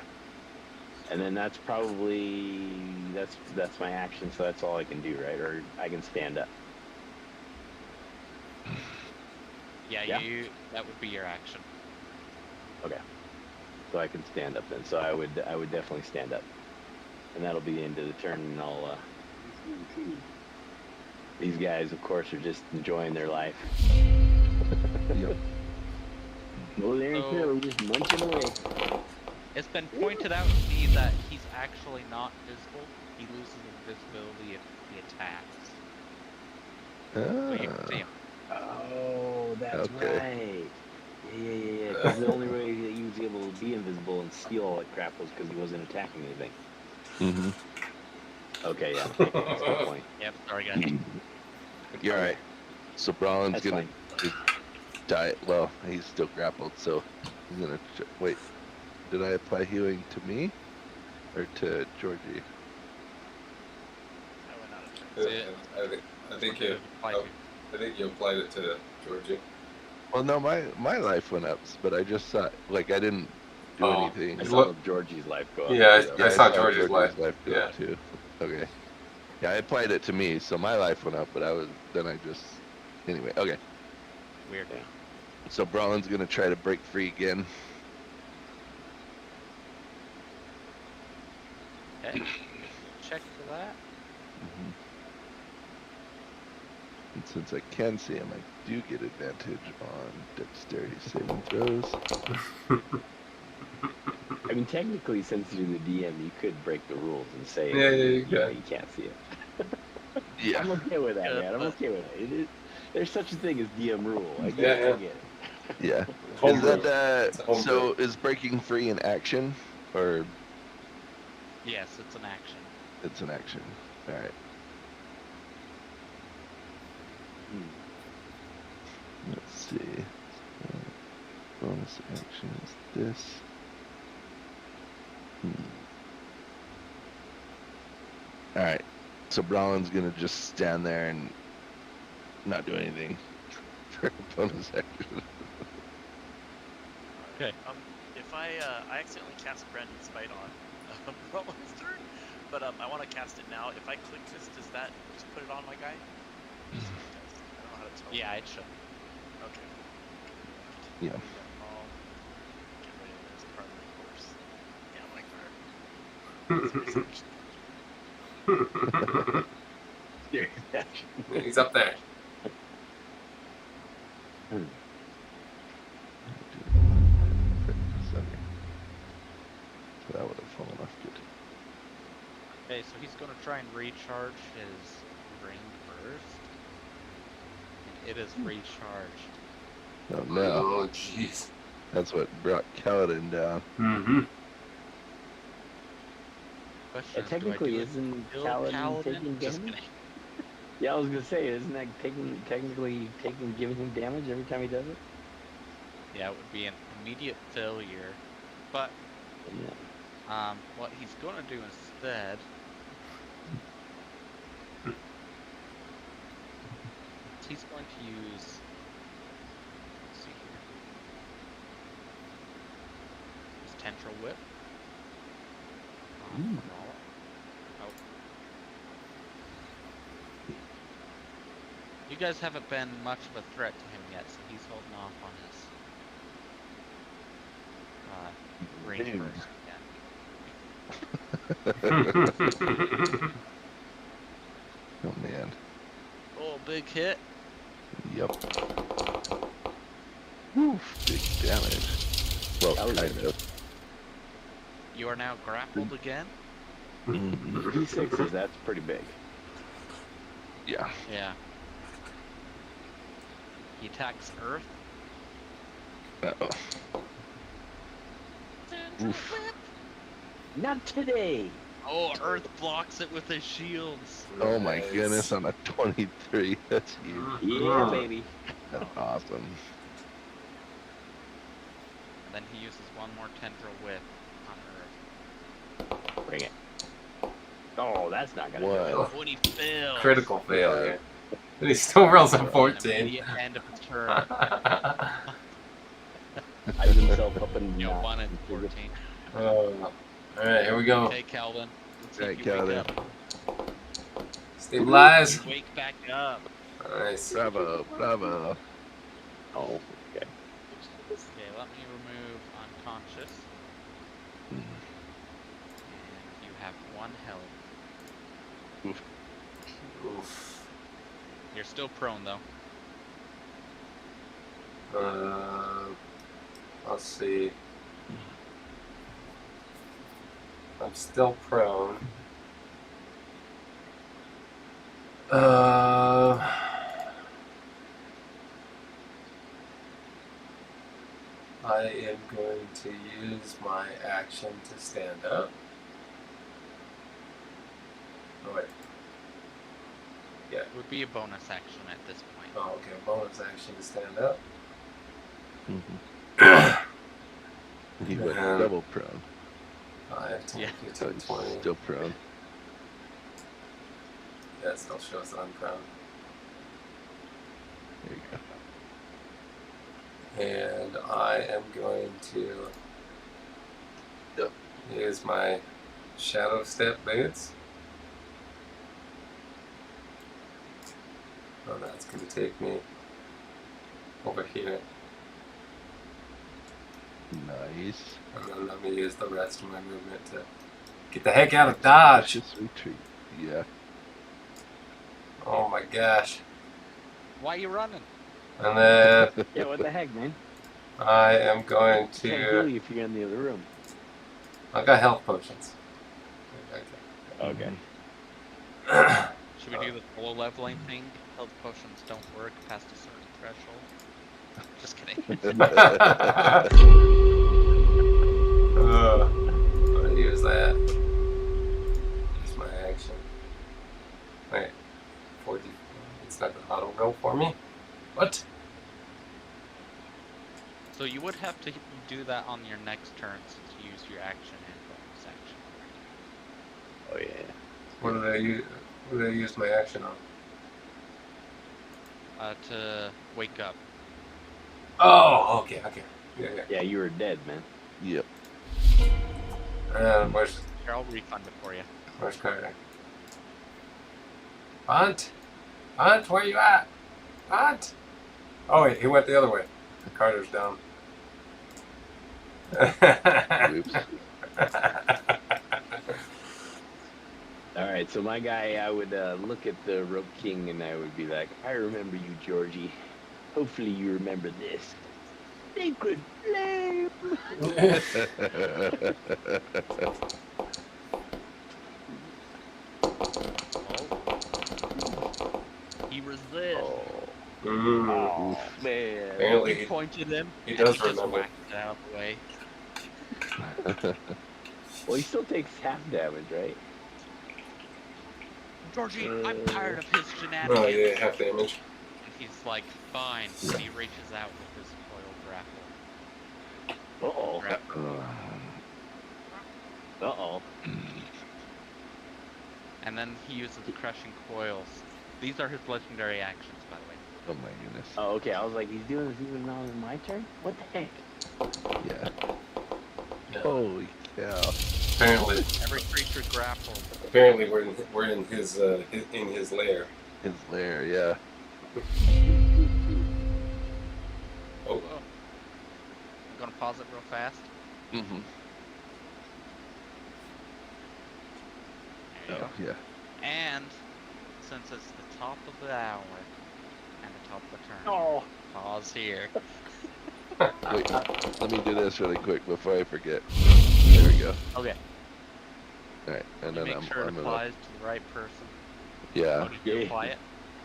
And then that's probably that's my action, so that's all I can do, right? Or I can stand up. Yeah, Yeah? that would be your action. Okay. So I can stand up then. So I would definitely stand up. And that'll be the end of the turn, and I'll these guys of course are just enjoying their life. Yep. No, they ain't So- really just munching away. It's been pointed out to me that he's actually not visible. He loses invisibility if he attacks. So you can see him. Oh, that's Okay. right. Yeah. Because the only way that he was able to be invisible and steal all that crap was because he wasn't attacking anything. Mm-hmm. Okay, yeah. That's a good point. Yep, sorry guys. You're right. So Brawlin's That's gonna fine. just die. Well, he's still grappled, so he's gonna wait. Did I apply healing to me or to Georgie? I went out of turn. That's it. I think What you. does it apply to? I think you applied it to Georgie. Well, no, my life went up, but I just saw like I didn't do Oh. anything. I It's saw what- Georgie's life go up. Yeah, Yeah, I saw Georgie's life. go Yeah. up too. Okay. Yeah, I applied it to me, so my life went up, but I just anyway. Okay. Weird. Yeah. So Brawlin's gonna try to break free again. Okay. Check for that. And since I can see him, I do get advantage on dexterity saving throws. I mean, technically, since you're the DM, you could break the rules and say, Yeah, you you know, could. you can't see it. Yeah. I'm okay with that, Yeah, man. I'm but- okay with it. There's such a thing as DM rule. I Yeah, get yeah. it. Yeah. Home Is brew. that It's a home so? Is breaking free an action, or Yes, it's an action. it's an action? All right. Let's see. Bonus action is this. All right. So Brawlin's gonna just stand there and not do anything for a bonus action. Okay. If I accidentally cast Branding Spite on Roland's turn, but I want to cast it now. If I click this, does that just put it on my guy? I don't know how to tell. Yeah, it should. Okay. Yeah. I'll get rid of this part of the course. Yeah, my card. Serious action. He's up there. So that would have fallen off good. Okay, so he's gonna try and recharge his ring first. And it is recharged. Oh no. Oh, jeez. That's what brought Kaladin down. Mm-hmm. Question is, do I Technically, do it isn't till Kaladin taking Just damage? kidding. Yeah, I was gonna say, isn't that technically giving him damage every time he does it? Yeah, it would be an immediate failure. But Yeah. what he's gonna do instead is he's going to use, let's see here, his tendril whip. Mm. Oh. You guys haven't been much of a threat to him yet, so he's holding off on his range Dude. burst. Oh man. Oh, big hit. Yep. Woof, big damage. Well, That was kind good. of. You are now grappled again. D6s, that's pretty big. Yeah. Yeah. He attacks Earth. Uh-oh. Oof. Not today. Oh, Earth blocks it with his shields. Oh my Nice. goodness, on a 23. That's huge. Yeah, baby. That's awesome. Then he uses one more tendril whip on Earth. Bring it. Oh, that's not gonna What? do it. When he fails. Critical failure. And he still rolls a An 14. immediate end of his turn. Hype himself up and You know, 1 and 14. Alright, here we go. Okay, Calvin. Let's see Alright, if you wake Calvin. up. Stabilize. You wake back up. Nice. Bravo, bravo. Oh, okay. Okay, let me remove unconscious. And you have 1 health. Oof. You're still prone though. Let's see. I'm still prone. I am going to use my action to stand up. Oh wait. Yeah. It would be a bonus action at this point. Oh, okay. Bonus action to stand up. He went Man. double prone. 5, 10, Yeah. 15, He's 20. still prone. Yeah, it still shows that I'm prone. There you go. And I am going to use my shadow step boots. Oh, that's going to take me over here. Nice. And then let me use the rest of my movement to get the heck out of Dodge. Expeditious retreat. Yeah. Oh my gosh. Why are you running? And then Yeah, what the heck, man? I am going Can't heal to... you if you're in the other room. I got health potions. Okay. Should we do the solo leveling thing? Health potions don't work past a certain threshold. Just kidding. I'm gonna use that. Use my action. Wait. 40. It's not gonna auto roll for me? What? So you would have to do that on your next turn since you use your action and bonus action. Oh, yeah. What did I use? What did I use my action on? To wake up. Oh, okay. Yeah. Yeah, you were dead, man. Yep. Where's Here, I'll refund it for you. Carter? Hunt, where you at? Hunt. Oh wait, he went the other way. Carter's down. Oops. All right, so my guy, I would look at the Rope King and I would be like, I remember you, Georgie. Hopefully you remember this. Sacred flame! He resists. Oh, man. Apparently You pointed him. he and does he just remember. whacked it out of the way. Well, he still takes half damage, right? Georgie, I'm tired of his shenanigans. Oh yeah, half damage. And he's like, fine. And he reaches out with his coil grapple. Uh-oh. Uh-oh. And then he uses crushing coils. These are his legendary actions, by the way. Oh my goodness. Oh, okay. I was like, he's doing this even now in my turn? What the heck? Yeah. Yeah. Holy cow. Apparently, Every creature grappled. we're in his lair. His lair, yeah. Oh, I'm gonna pause it real fast. Mm-hmm. There you Oh, yeah. go. And since it's the top of the hour and the top of the turn, Oh. pause here. Wait, let me do this really quick before I forget. There we go. Okay. Alright, and You then make sure it I'm applies to the right person. Yeah. Oh, did you apply it?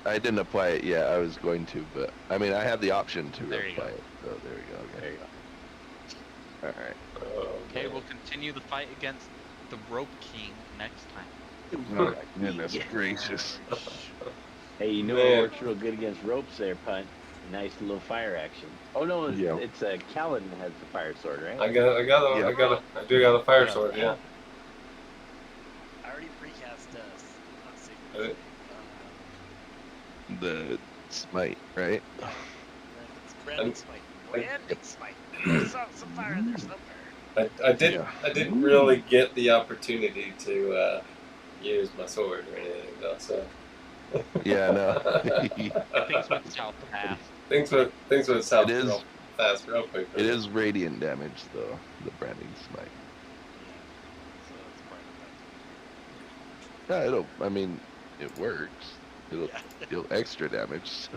I didn't apply it yet. I was going to, but I mean, I had the option to There you apply go. it. So there we go. Okay. There you go. Alright. Okay, we'll continue the fight against the Rope King next time. Oh my goodness gracious. Hey, you know Man. what works real good against ropes there, Punt? Nice little fire action. Oh no, Yeah. it's Callan has the fire sword, right? I do got a fire sword, yeah. I already precast not Sacred Right. Flame. The smite, right? Yeah, Branding Smite. Branding Smite. There's some fire in there somewhere. I didn't really get the opportunity to use my sword or anything though, so Yeah, no. Things went south fast. things went south It is- real fast, real quick. It is radiant damage, though, the branding smite. So that's part of Yeah, I mean, it works. It'll that. deal extra damage. So.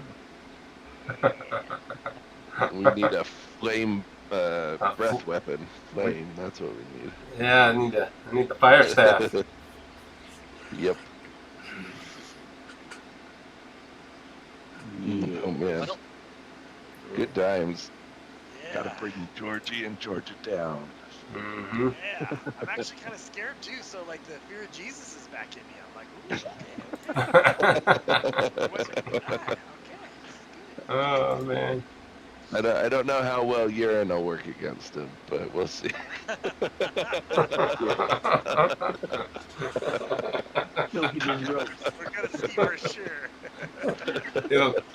We need a flame breath weapon. Flame, that's what we need. Yeah, I need the fire staff. Yep. Oh man. Good times. Yeah. Gotta bring Georgie and Georgia down. Mm-hmm. Yeah. I'm actually kind of scared too. So like the fear of Jesus is back in me. I'm like, ooh, okay. Oh man. I don't know how well urine will work against him, but we'll see. No, he didn't rope. We're gonna see for sure.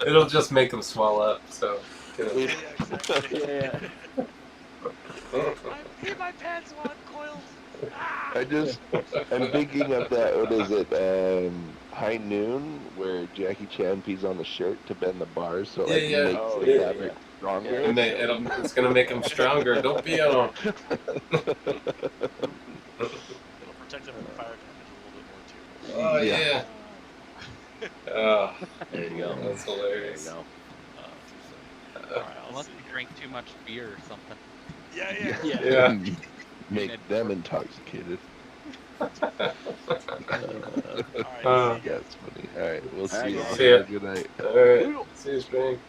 It'll just make them swell up. So. Yeah, exactly. Yeah. My pants on coils. Ah! I'm thinking of that, what is it, High Noon, where Jackie Chan pees on the shirt to bend the bars so it Yeah, makes oh, the yeah, fabric stronger. And it's gonna make them stronger. Don't be on. It'll protect them from fire damage a little bit more too. Oh yeah. Oh, There you go. that's There you hilarious. go. Alright, I'll Unless see. we drink too much beer or something. Yeah. Yeah. Make them intoxicated. Alright, Uh, see ya. That's funny. Alright, we'll see Alright, you. guys. See ya. Good night. All right. See you, Spring.